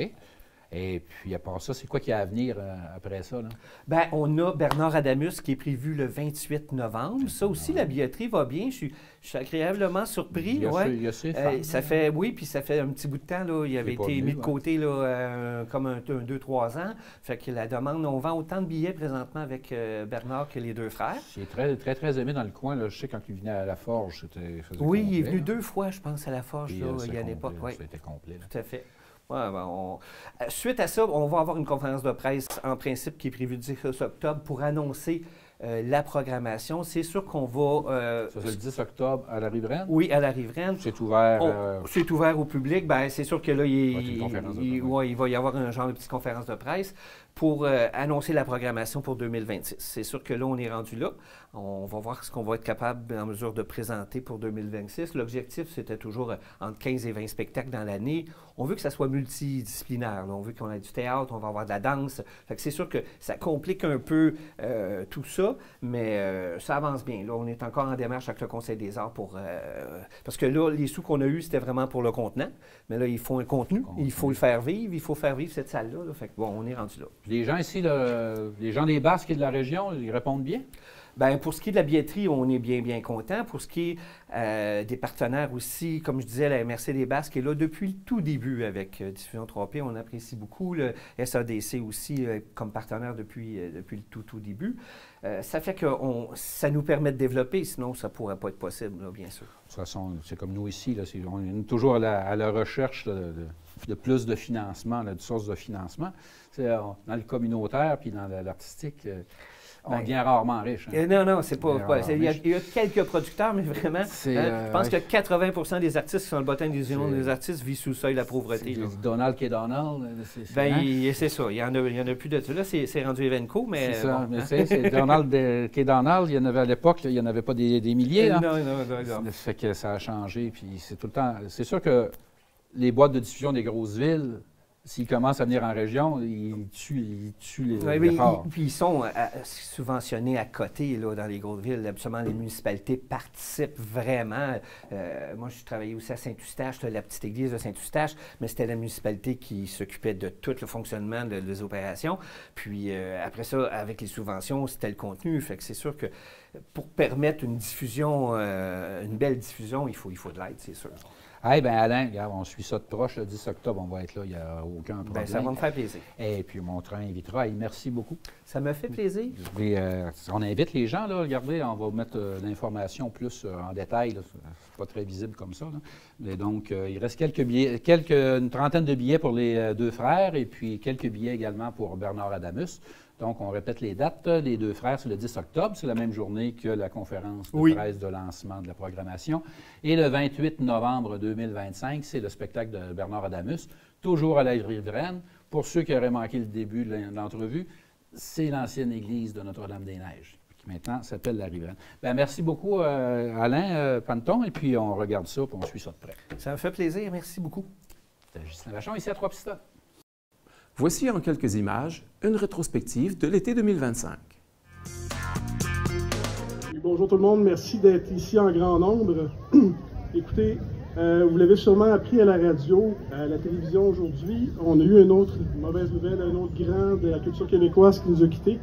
Et puis, à part ça, c'est quoi qui a à venir après ça? Là? Bien, on a Bernard Adamus qui est prévu le 28 novembre. Ça aussi, la billetterie va bien. Je suis agréablement surpris. Il y a ces femmes, ça fait, oui, puis ça fait un petit bout de temps. Là, il avait été mis de côté là, comme 2-3 ans. Fait que la demande, on vend autant de billets présentement avec Bernard que les deux frères. Il est très, très, très aimé dans le coin. Là. Je sais quand il venait à la Forge, c'était oui, complet, il est venu 2 fois, je pense, à la Forge, là, il y a une époque. C'était complet. Là. Tout à fait. Ouais, suite à ça, on va avoir une conférence de presse en principe qui est prévue le 10 octobre pour annoncer la programmation. C'est sûr qu'on va... ça, c'est le 10 octobre à la Riveraine? Oui, à la Riveraine. C'est ouvert... C'est ouvert au public. Bien, c'est sûr que là, il va y avoir un genre de petite conférence de presse pour annoncer la programmation pour 2026. C'est sûr que là, on est rendu là. On va voir ce qu'on va être capable en mesure de présenter pour 2026. L'objectif, c'était toujours entre 15 et 20 spectacles dans l'année. On veut que ça soit multidisciplinaire. Là. On veut qu'on ait du théâtre, on va avoir de la danse. Fait que c'est sûr que ça complique un peu tout ça, mais ça avance bien. Là, on est encore en démarche avec le Conseil des arts pour... parce que là, les sous qu'on a eus, c'était vraiment pour le contenant. Mais là, il faut un contenu. Il faut le faire vivre. Il faut faire vivre cette salle-là. Là. Fait que bon, on est rendu là. Les gens ici, les gens des Basques et de la région, ils répondent bien? Bien, pour ce qui est de la billetterie, on est bien content. Pour ce qui est des partenaires aussi, comme je disais, la MRC des Basques est là depuis le tout début avec Diffusion 3P. On apprécie beaucoup. Le SADC aussi comme partenaire depuis le tout début. Ça fait que ça nous permet de développer, sinon ça ne pourrait pas être possible, là, bien sûr. De toute façon, c'est comme nous ici. Là, on est toujours à la recherche de plus de financement, de sources de financement. Dans le communautaire puis dans l'artistique... On devient rarement riche. Hein. Non, c'est pas. Il y a quelques producteurs, mais vraiment, je pense que 80 % des artistes qui sont le bottin des unions des artistes vivent sous le seuil de la pauvreté. Donald K. Donald. C'est ça. Il y en a plus de ça. Là, c'est rendu Evenco, mais. C'est ça. Mais c'est Donald K. Donald. Il y en avait à l'époque, il n'y en avait pas des milliers. Hein. Non. Ça fait que ça a changé. Puis c'est tout le temps. C'est sûr que les boîtes de diffusion des grosses villes. S'ils commencent à venir en région, ils tuent les efforts. Puis ils sont subventionnés à côté, là, dans les grosses villes. Absolument, les municipalités participent vraiment. Moi, je travaillais aussi à Saint-Eustache, la petite église de Saint-Eustache, mais c'était la municipalité qui s'occupait de tout le fonctionnement des opérations. Puis après ça, avec les subventions, c'était le contenu. Fait que c'est sûr que pour permettre une diffusion, une belle diffusion, il faut de l'aide, c'est sûr. Bien, Alain, regarde, on suit ça de proche. Le 10 octobre, on va être là, il n'y a aucun problème. Bien, ça va me faire plaisir. Et puis, mon train invitera. Merci beaucoup. Ça me fait plaisir. On invite les gens, là, regardez, on va mettre l'information plus en détail. C'est pas très visible comme ça. Là. Mais donc, il reste quelques billets, une trentaine de billets pour les deux frères et puis quelques billets également pour Bernard Adamus. Donc, on répète les dates. Les deux frères, c'est le 10 octobre. C'est la même journée que la conférence de presse de lancement de la programmation. Et le 28 novembre 2025, c'est le spectacle de Bernard Adamus, toujours à la Riveraine. Pour ceux qui auraient manqué le début de l'entrevue, c'est l'ancienne église de Notre-Dame-des-Neiges, qui maintenant s'appelle la Riveraine. Bien, merci beaucoup, Alain Panton. Et puis, on regarde ça et on suit ça de près. Ça me fait plaisir. Merci beaucoup. C'est Justin Vachon, ici à Trois-Pistoles. Voici en quelques images une rétrospective de l'été 2025. Oui, bonjour tout le monde, merci d'être ici en grand nombre. Écoutez, vous l'avez sûrement appris à la radio, à la télévision aujourd'hui. On a eu une autre mauvaise nouvelle, un autre grand de la culture québécoise qui nous a quittés.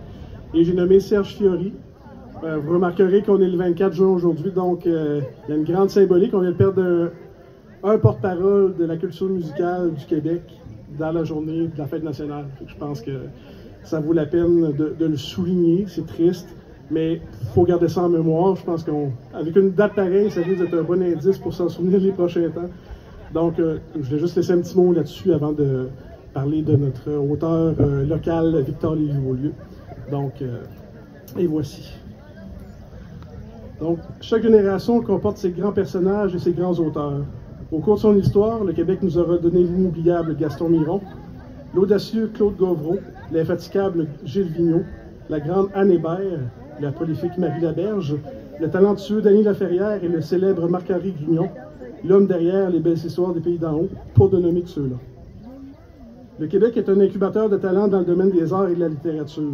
Et j'ai nommé Serge Fiori. Vous remarquerez qu'on est le 24 juin aujourd'hui, donc il y a une grande symbolique. On vient de perdre un porte-parole de la culture musicale du Québec dans la journée de la fête nationale. Je pense que ça vaut la peine de le souligner, c'est triste. Mais il faut garder ça en mémoire. Je pense qu'avec une date pareille, ça risque d'être un bon indice pour s'en souvenir les prochains temps. Donc, je vais juste laisser un petit mot là-dessus avant de parler de notre auteur local, Victor Lévy-Beaulieu. Donc, et voici. Donc, chaque génération comporte ses grands personnages et ses grands auteurs. Au cours de son histoire, le Québec nous aura donné l'inoubliable Gaston Miron, l'audacieux Claude Gauvreau, l'infatigable Gilles Vigneault, la grande Anne Hébert, la prolifique Marie Laberge, le talentueux Denis Laferrière et le célèbre Marc-Henri Guignon, l'homme derrière les belles histoires des pays d'en haut, pour de nommer que ceux-là. Le Québec est un incubateur de talents dans le domaine des arts et de la littérature.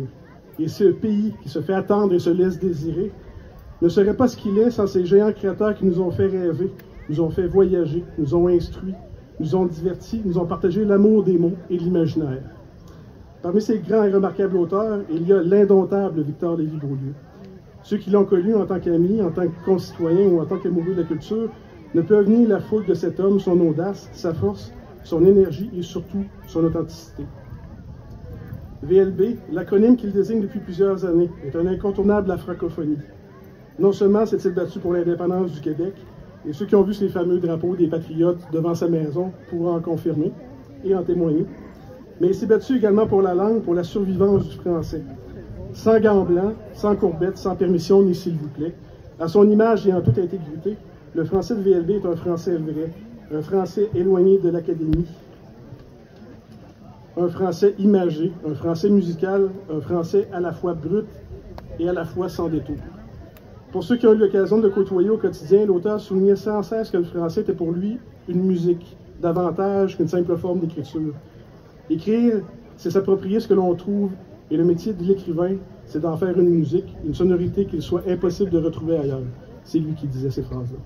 Et ce pays qui se fait attendre et se laisse désirer ne serait pas ce qu'il est sans ces géants créateurs qui nous ont fait rêver, nous ont fait voyager, nous ont instruits, nous ont divertis, nous ont partagé l'amour des mots et de l'imaginaire. Parmi ces grands et remarquables auteurs, il y a l'indomptable Victor Lévy-Beaulieu. Ceux qui l'ont connu en tant qu'ami, en tant que concitoyen ou en tant qu'amoureux de la culture ne peuvent nier la foule de cet homme, son audace, sa force, son énergie et surtout son authenticité. VLB, l'acronyme qu'il désigne depuis plusieurs années, est un incontournable de la francophonie. Non seulement s'est-il battu pour l'indépendance du Québec, et ceux qui ont vu ces fameux drapeaux des patriotes devant sa maison pourront en confirmer et en témoigner, mais il s'est battu également pour la langue, pour la survivance du français. Sans gants blancs, sans courbettes, sans permission ni s'il vous plaît, à son image et en toute intégrité, le français de VLB est un français vrai, un français éloigné de l'académie, un français imagé, un français musical, un français à la fois brut et à la fois sans détour. Pour ceux qui ont eu l'occasion de le côtoyer au quotidien, l'auteur soulignait sans cesse que le français était pour lui une musique, davantage qu'une simple forme d'écriture. Écrire, c'est s'approprier ce que l'on trouve, et le métier de l'écrivain, c'est d'en faire une musique, une sonorité qu'il soit impossible de retrouver ailleurs. C'est lui qui disait ces phrases-là.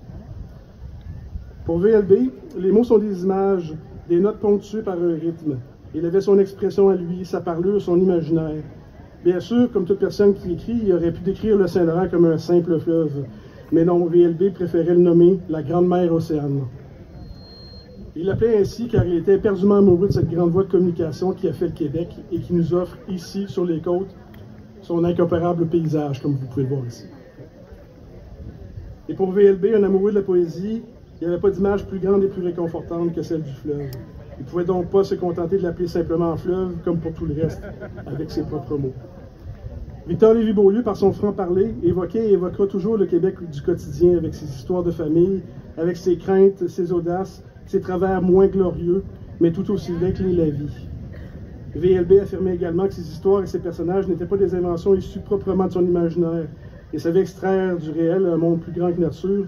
Pour VLB, les mots sont des images, des notes ponctuées par un rythme. Il avait son expression à lui, sa parlure, son imaginaire. Bien sûr, comme toute personne qui écrit, il aurait pu décrire le Saint-Laurent comme un simple fleuve. Mais non, VLB préférait le nommer la Grande Mer Océane. Il l'appelait ainsi car il était éperdument amoureux de cette grande voie de communication qui a fait le Québec et qui nous offre ici, sur les côtes, son incomparable paysage, comme vous pouvez le voir ici. Et pour VLB, un amoureux de la poésie, il n'y avait pas d'image plus grande et plus réconfortante que celle du fleuve. Il ne pouvait donc pas se contenter de l'appeler simplement fleuve, comme pour tout le reste, avec ses propres mots. Victor Lévy-Beaulieu, par son franc-parler, évoquait et évoquera toujours le Québec du quotidien, avec ses histoires de famille, avec ses craintes, ses audaces, ses travers moins glorieux, mais tout aussi vrai que la vie. VLB affirmait également que ses histoires et ses personnages n'étaient pas des inventions issues proprement de son imaginaire, et savait extraire du réel un monde plus grand que nature,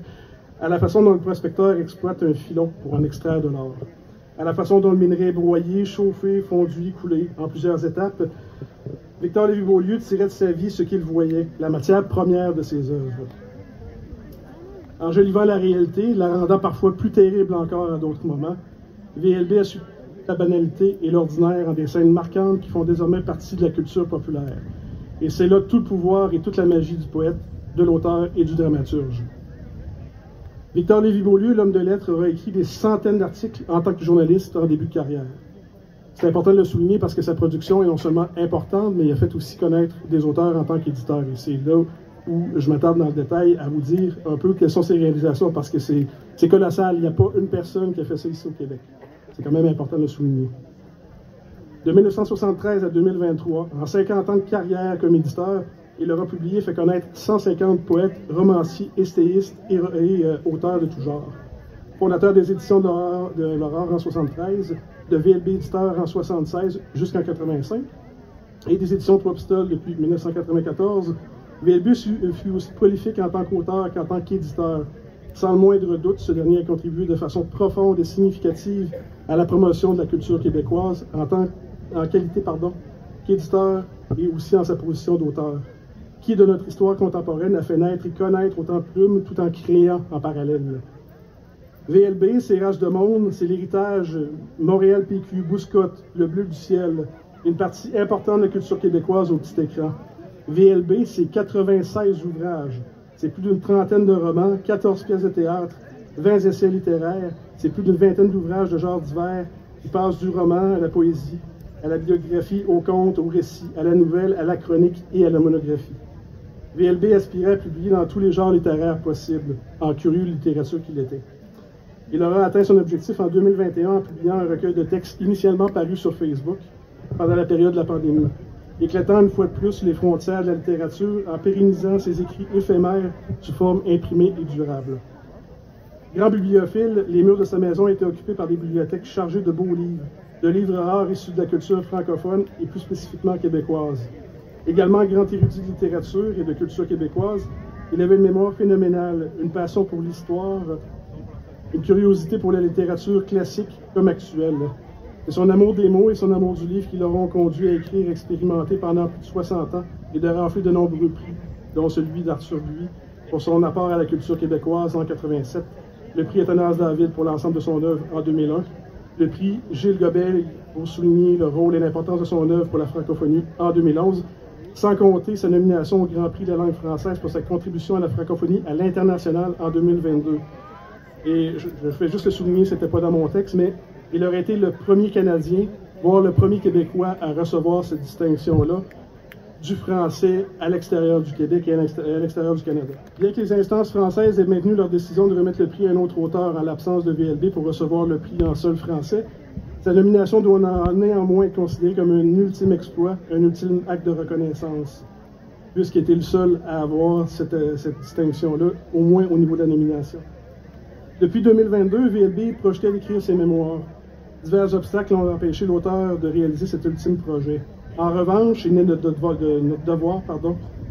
à la façon dont le prospecteur exploite un filon pour en extraire de l'or, à la façon dont le minerai est broyé, chauffé, fondu, coulé en plusieurs étapes. Victor Lévy-Beaulieu tirait de sa vie ce qu'il voyait, la matière première de ses œuvres. Enjolivant la réalité, la rendant parfois plus terrible encore à d'autres moments, VLB a su la banalité et l'ordinaire en des scènes marquantes qui font désormais partie de la culture populaire. Et c'est là tout le pouvoir et toute la magie du poète, de l'auteur et du dramaturge. Victor Lévy-Beaulieu, l'homme de lettres, aura écrit des centaines d'articles en tant que journaliste en début de carrière. C'est important de le souligner parce que sa production est non seulement importante, mais il a fait aussi connaître des auteurs en tant qu'éditeur. Et c'est là où je m'attarde dans le détail à vous dire un peu quelles sont ses réalisations, parce que c'est colossal. Il n'y a pas une personne qui a fait ça ici au Québec. C'est quand même important de le souligner. De 1973 à 2023, en 50 ans de carrière comme éditeur, il aura publié et fait connaître 150 poètes, romanciers, essayistes et auteurs de tout genre. Fondateur des éditions de l'Aurore en 1973, de VLB éditeur en 1976 jusqu'en 1985, et des éditions Trois Pistoles depuis 1994, VLB fut aussi prolifique en tant qu'auteur qu'en tant qu'éditeur. Sans le moindre doute, ce dernier a contribué de façon profonde et significative à la promotion de la culture québécoise en qualité qu'éditeur et aussi en sa position d'auteur. qui de notre histoire contemporaine a fait naître et connaître autant de plumes tout en créant en parallèle. VLB, c'est Race de Monde, c'est l'héritage Montréal PQ, Bouscotte, Le Bleu du Ciel, une partie importante de la culture québécoise au petit écran. VLB, c'est 96 ouvrages, c'est plus d'une trentaine de romans, 14 pièces de théâtre, 20 essais littéraires, c'est plus d'une vingtaine d'ouvrages de genre divers qui passent du roman à la poésie, à la biographie, au conte, au récit, à la nouvelle, à la chronique et à la monographie. VLB aspirait à publier dans tous les genres littéraires possibles, en curieux de littérature qu'il était. Il aura atteint son objectif en 2021 en publiant un recueil de textes initialement paru sur Facebook pendant la période de la pandémie, éclatant une fois de plus les frontières de la littérature en pérennisant ses écrits éphémères sous forme imprimée et durable. Grand bibliophile, les murs de sa maison étaient occupés par des bibliothèques chargées de beaux livres, de livres rares issus de la culture francophone et plus spécifiquement québécoise. Également grand érudit de littérature et de culture québécoise, il avait une mémoire phénoménale, une passion pour l'histoire, une curiosité pour la littérature classique comme actuelle. C'est son amour des mots et son amour du livre qui l'auront conduit à écrire et expérimenter pendant plus de 60 ans et de rafler de nombreux prix, dont celui d'Arthur Buis pour son apport à la culture québécoise en 1987, le prix Athanase David pour l'ensemble de son œuvre en 2001, le prix Gilles Gobel pour souligner le rôle et l'importance de son œuvre pour la francophonie en 2011, sans compter sa nomination au Grand Prix de la langue française pour sa contribution à la francophonie à l'international en 2022. Et je fais juste le souligner, ce n'était pas dans mon texte, mais il aurait été le premier Canadien, voire le premier Québécois à recevoir cette distinction-là du français à l'extérieur du Québec et à l'extérieur du Canada. Bien que les instances françaises aient maintenu leur décision de remettre le prix à un autre auteur en l'absence de VLB pour recevoir le prix en seul français, sa nomination doit néanmoins être considérée comme un ultime exploit, un ultime acte de reconnaissance, puisqu'il était le seul à avoir cette distinction-là, au moins au niveau de la nomination. Depuis 2022, VLB projetait d'écrire ses mémoires. Divers obstacles ont empêché l'auteur de réaliser cet ultime projet. En revanche, il n'est de notre devoir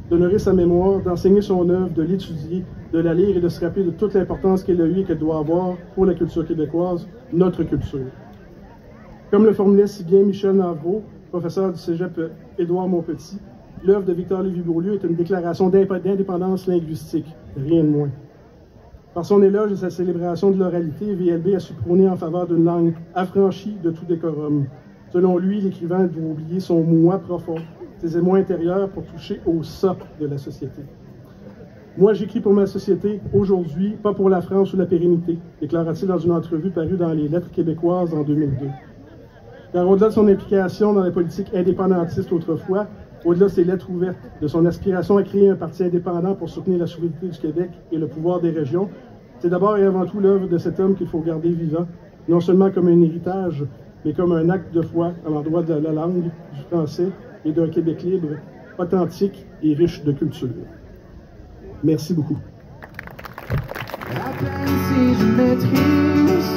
d'honorer sa mémoire, d'enseigner son œuvre, de l'étudier, de la lire et de se rappeler de toute l'importance qu'elle a eue et qu'elle doit avoir pour la culture québécoise, notre culture. Comme le formulait si bien Michel Navreau, professeur du cégep Édouard Montpetit, l'œuvre de Victor Lévy-Beaulieu est une déclaration d'indépendance linguistique, rien de moins. Par son éloge et sa célébration de l'oralité, VLB a su prôner en faveur d'une langue affranchie de tout décorum. Selon lui, l'écrivain doit oublier son moi profond, ses émois intérieurs pour toucher au ça de la société. Moi, j'écris pour ma société, aujourd'hui, pas pour la France ou la pérennité, déclara-t-il dans une entrevue parue dans les Lettres québécoises en 2002. Car au-delà de son implication dans la politique indépendantiste autrefois, au-delà de ses lettres ouvertes, de son aspiration à créer un parti indépendant pour soutenir la souveraineté du Québec et le pouvoir des régions, c'est d'abord et avant tout l'œuvre de cet homme qu'il faut garder vivant, non seulement comme un héritage, mais comme un acte de foi à l'endroit de la langue, du français et d'un Québec libre, authentique et riche de culture. Merci beaucoup. À peine si je maîtrise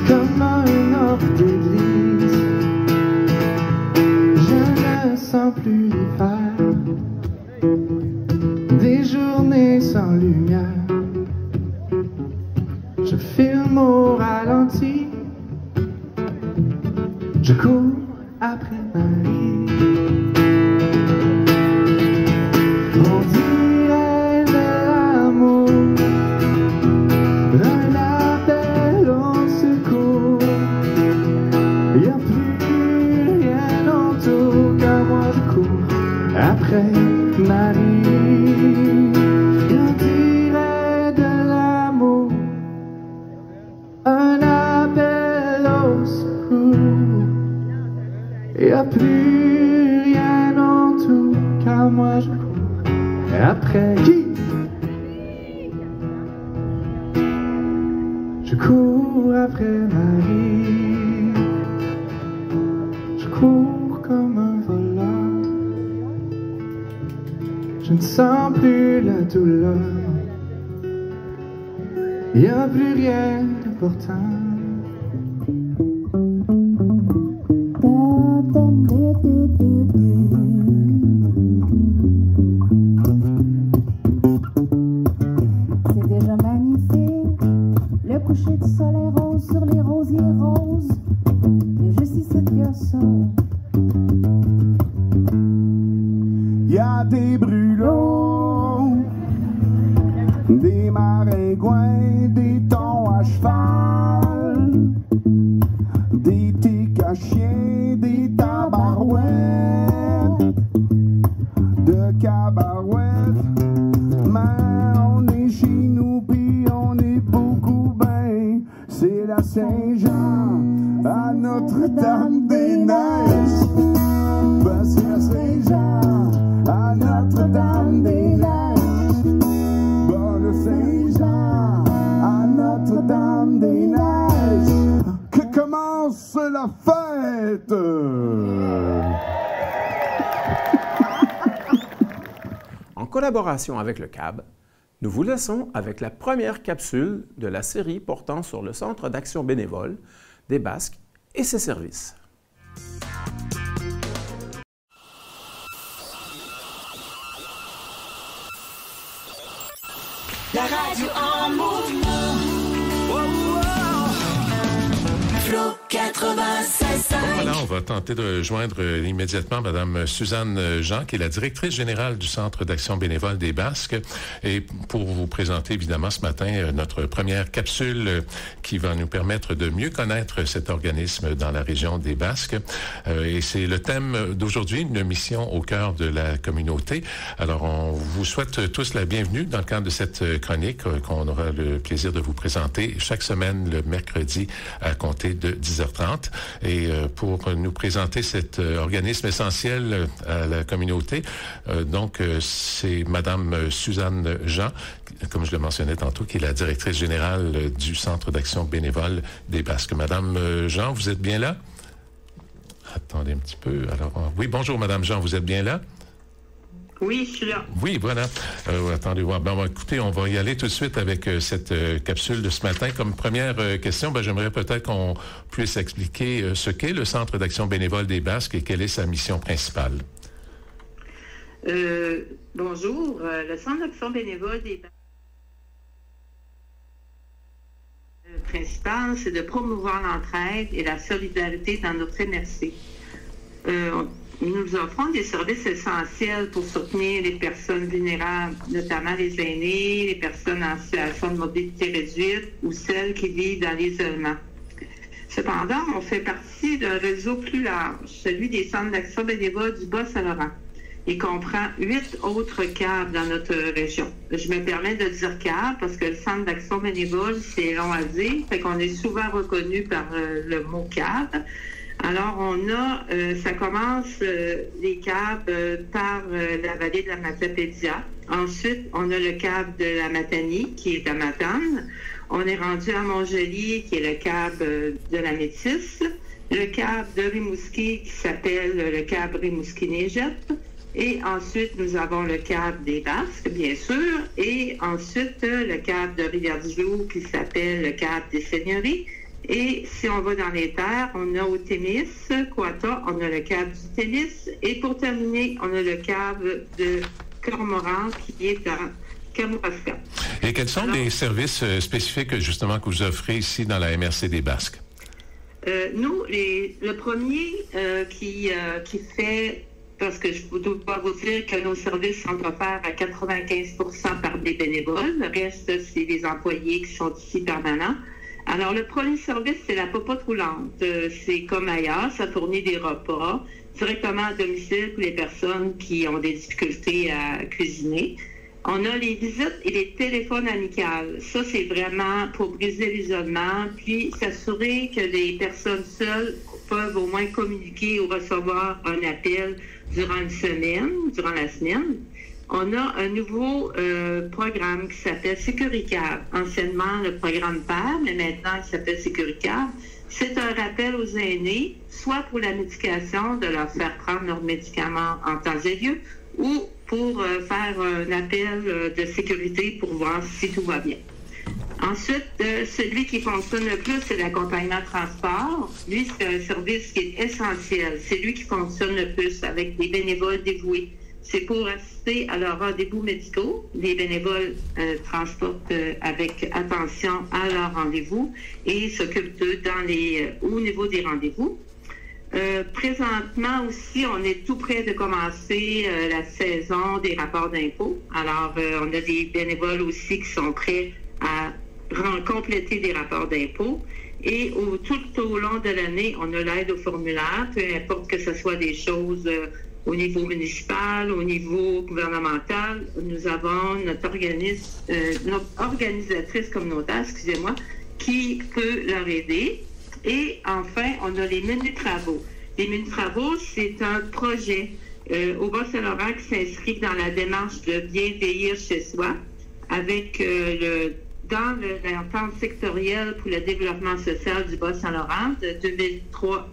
comme un ordre d'église, je ne sens plus l'hiver, des journées sans lumière. Je filme au ralenti, je cours après Marie. On dirait de l'amour, un appel au secours. Y'a plus rien autour, car moi je cours après Marie. On dirait de l'amour, un appel au secours. Y'a plus rien autour, car moi je cours après qui? Je cours après Marie. Je cours comme un voleur. Je ne sens plus la douleur. Y a plus rien d'important. C'est déjà magnifique, le coucher du soleil rose sur les rosiers roses. Et juste ici, il y a ça. Y'a de cabarouette. Mais on est chez nous, puis on est beaucoup ben. C'est la Saint-Jean à Notre-Dame-des-Neiges. Ben, c'est la Saint-Jean à Notre-Dame-des-Neiges. Ben, le Saint-Jean à Notre-Dame-des-Neiges. Que commence la fête! En collaboration avec le CAB, nous vous laissons avec la première capsule de la série portant sur le Centre d'action bénévole des Basques et ses services. La radio en mouvement. Flo 96.5. Voilà, on va tenter de joindre immédiatement Mme Suzanne Jean, qui est la directrice générale du Centre d'action bénévole des Basques, et pour vous présenter évidemment ce matin notre première capsule qui va nous permettre de mieux connaître cet organisme dans la région des Basques. Et c'est le thème d'aujourd'hui, une mission au cœur de la communauté. Alors, on vous souhaite tous la bienvenue dans le cadre de cette chronique qu'on aura le plaisir de vous présenter chaque semaine le mercredi à compter de 10h30. Et pour nous présenter cet organisme essentiel à la communauté, c'est Madame Suzanne Jean, comme je le mentionnais tantôt, qui est la directrice générale du Centre d'action bénévole des Basques. Madame Jean, vous êtes bien là? Attendez un petit peu. Alors, oui, bonjour Madame Jean, vous êtes bien là? Oui, je suis là. Oui, voilà. Attendez voir. Ben, écoutez, on va y aller tout de suite avec cette capsule de ce matin. Comme première question, j'aimerais peut-être qu'on puisse expliquer ce qu'est le Centre d'action bénévole des Basques et quelle est sa mission principale. Bonjour. Le Centre d'action bénévole des Basques principal, c'est de promouvoir l'entraide et la solidarité dans notre MRC. Nous offrons des services essentiels pour soutenir les personnes vulnérables, notamment les aînés, les personnes en situation de mobilité réduite ou celles qui vivent dans l'isolement. Cependant, on fait partie d'un réseau plus large, celui des centres d'action bénévole du Bas-Saint-Laurent. Il comprend 8 autres CAB dans notre région. Je me permets de dire CAB parce que le centre d'action bénévole, c'est long à dire, fait qu'on est souvent reconnu par le mot CAB. Alors, on a, ça commence les CAB par la vallée de la Matapédia. Ensuite, on a le CAB de la Matanie, qui est à Matane. On est rendu à Montjoli, qui est le CAB de la Métisse. Le CAB de Rimouski, qui s'appelle le CAB Rimouski-Négette. Et ensuite, nous avons le CAB des Basques, bien sûr. Et ensuite, le CAB de Rivière-du-Loup, qui s'appelle le CAB des Seigneuries. Et si on va dans les terres, on a au Témis, Coata, on a le CAB du Témis. Et pour terminer, on a le CAB de Cormoran qui est à Kamouraska. Et quels sont les services spécifiques justement que vous offrez ici dans la MRC des Basques? Nous, le premier qui fait, parce que je dois vous dire que nos services sont offerts à 95% par des bénévoles. Le reste, c'est des employés qui sont ici permanents. Alors, le premier service, c'est la popote roulante. C'est comme ailleurs, ça fournit des repas directement à domicile pour les personnes qui ont des difficultés à cuisiner. On a les visites et les téléphones amicales. Ça, c'est vraiment pour briser l'isolement, puis s'assurer que les personnes seules peuvent au moins communiquer ou recevoir un appel durant la semaine. On a un nouveau programme qui s'appelle Sécuricab. Anciennement, le programme PER, mais maintenant, il s'appelle Sécuricab. C'est un rappel aux aînés, soit pour la médication, de leur faire prendre leurs médicaments en temps et lieu, ou pour faire un appel de sécurité pour voir si tout va bien. Ensuite, celui qui fonctionne le plus, c'est l'accompagnement transport. Lui, c'est un service qui est essentiel. C'est lui qui fonctionne le plus avec des bénévoles dévoués. C'est pour assister à leurs rendez-vous médicaux. Les bénévoles transportent avec attention à leurs rendez-vous et s'occupent d'eux au niveau des rendez-vous. Présentement aussi, on est tout près de commencer la saison des rapports d'impôts. Alors, on a des bénévoles aussi qui sont prêts à compléter des rapports d'impôts. Et tout au long de l'année, on a l'aide au formulaire, peu importe que ce soit des choses au niveau municipal, au niveau gouvernemental. Nous avons notre organisatrice communautaire, excusez-moi, qui peut leur aider. Et enfin, on a les menus travaux. Les menus travaux, c'est un projet au Bas-Saint-Laurent qui s'inscrit dans la démarche de bien vieillir chez soi, avec dans l'entente sectorielle pour le développement social du Bas-Saint-Laurent de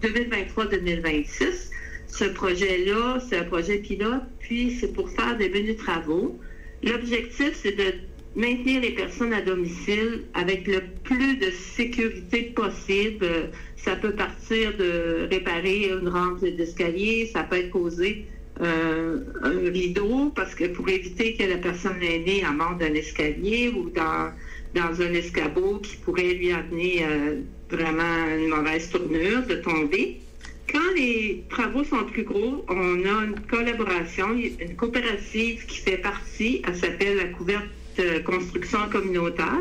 2023-2026. Ce projet-là, c'est un projet pilote, puis c'est pour faire des menus travaux. L'objectif, c'est de maintenir les personnes à domicile avec le plus de sécurité possible. Ça peut partir de réparer une rampe d'escalier, ça peut être poser un rideau, parce que pour éviter que la personne aînée en monte d'un escalier ou dans un escabeau qui pourrait lui amener vraiment une mauvaise tournure de tomber. Quand les travaux sont plus gros, on a une collaboration, une coopérative qui fait partie, elle s'appelle la Couverte Construction Communautaire.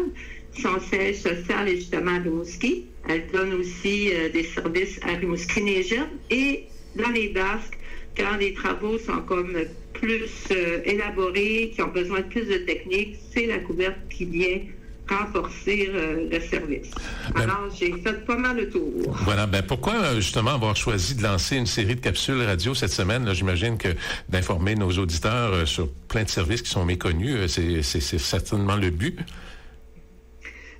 Son siège social est justement à Rimouski. Elle donne aussi des services à Rimouski-Négette. Et dans les Basques, quand les travaux sont comme plus élaborés, qui ont besoin de plus de technique, c'est la couverte qui vient renforcer le service. Alors, j'ai fait pas mal le tour. Voilà. Pourquoi, justement, avoir choisi de lancer une série de capsules radio cette semaine? Là, j'imagine que d'informer nos auditeurs sur plein de services qui sont méconnus, c'est certainement le but.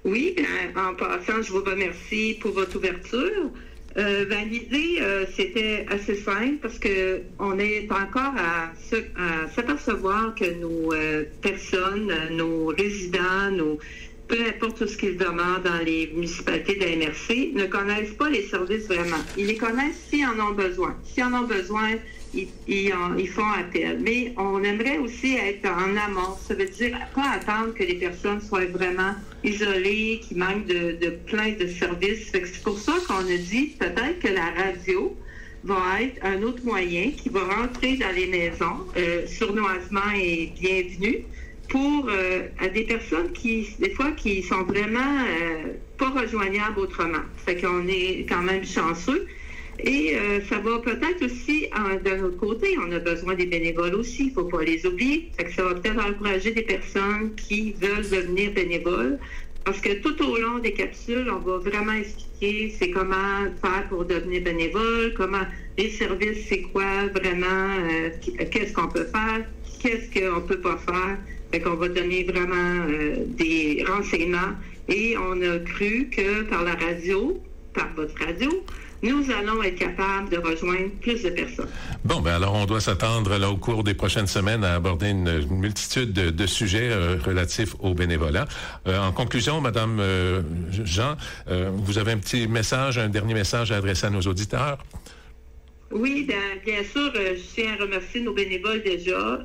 Oui, en passant, je vous remercie pour votre ouverture. L'idée, c'était assez simple parce que on est encore à s'apercevoir que nos personnes, nos résidents, peu importe ce qu'ils demandent dans les municipalités de la MRC, ne connaissent pas les services vraiment. Ils les connaissent s'ils en ont besoin. S'ils en ont besoin, ils font appel. Mais on aimerait aussi être en amont. Ça veut dire pas attendre que les personnes soient vraiment isolées, qui manquent de plein de services. C'est pour ça qu'on a dit peut-être que la radio va être un autre moyen qui va rentrer dans les maisons. Sournoisement et bienvenu pour à des personnes qui, des fois, qui sont vraiment pas rejoignables autrement. Fait qu'on est quand même chanceux. Et ça va peut-être aussi, d'un autre côté, on a besoin des bénévoles aussi, il ne faut pas les oublier. Fait que ça va peut-être encourager des personnes qui veulent devenir bénévoles. Parce que tout au long des capsules, on va vraiment expliquer c'est comment faire pour devenir bénévole, comment les services, c'est quoi vraiment, qu'est-ce qu'on peut faire, qu'est-ce qu'on ne peut pas faire. Fait qu'on va donner vraiment des renseignements. Et on a cru que par la radio, par votre radio, nous allons être capables de rejoindre plus de personnes. Bon, alors on doit s'attendre là au cours des prochaines semaines à aborder une multitude de sujets relatifs au bénévolat. En conclusion, Madame Jean, vous avez un petit message, un dernier message à adresser à nos auditeurs? Oui, bien sûr, je tiens à remercier nos bénévoles déjà,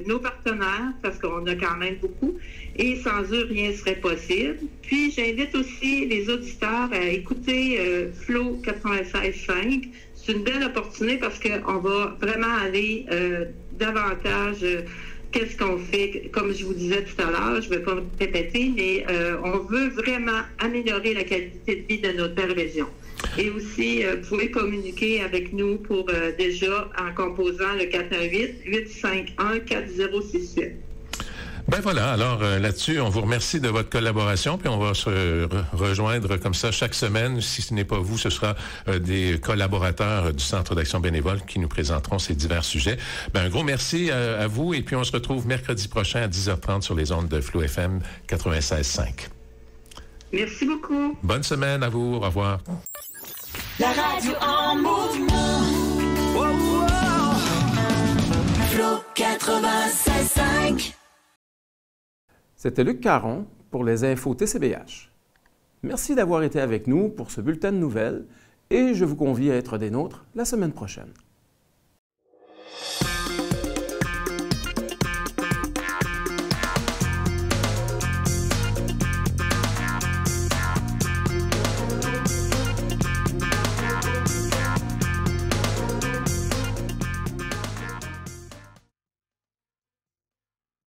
nos partenaires, parce qu'on a quand même beaucoup, et sans eux, rien ne serait possible. Puis, j'invite aussi les auditeurs à écouter Flow 96.5. C'est une belle opportunité parce qu'on va vraiment aller davantage... qu'est-ce qu'on fait? Comme je vous disais tout à l'heure, je ne vais pas me répéter, mais on veut vraiment améliorer la qualité de vie de notre belle région. Et aussi, vous pouvez communiquer avec nous pour déjà en composant le 418-851-4068. Ben voilà, alors là-dessus, on vous remercie de votre collaboration, puis on va se rejoindre comme ça chaque semaine. Si ce n'est pas vous, ce sera des collaborateurs du Centre d'action bénévole qui nous présenteront ces divers sujets. Ben un gros merci à vous, et puis on se retrouve mercredi prochain à 10h30 sur les ondes de Flow FM 96.5. Merci beaucoup. Bonne semaine à vous, au revoir. La radio en mouvement. Wow, wow. Flow 96.5. C'était Luc Caron pour les infos TCBH. Merci d'avoir été avec nous pour ce bulletin de nouvelles et je vous convie à être des nôtres la semaine prochaine.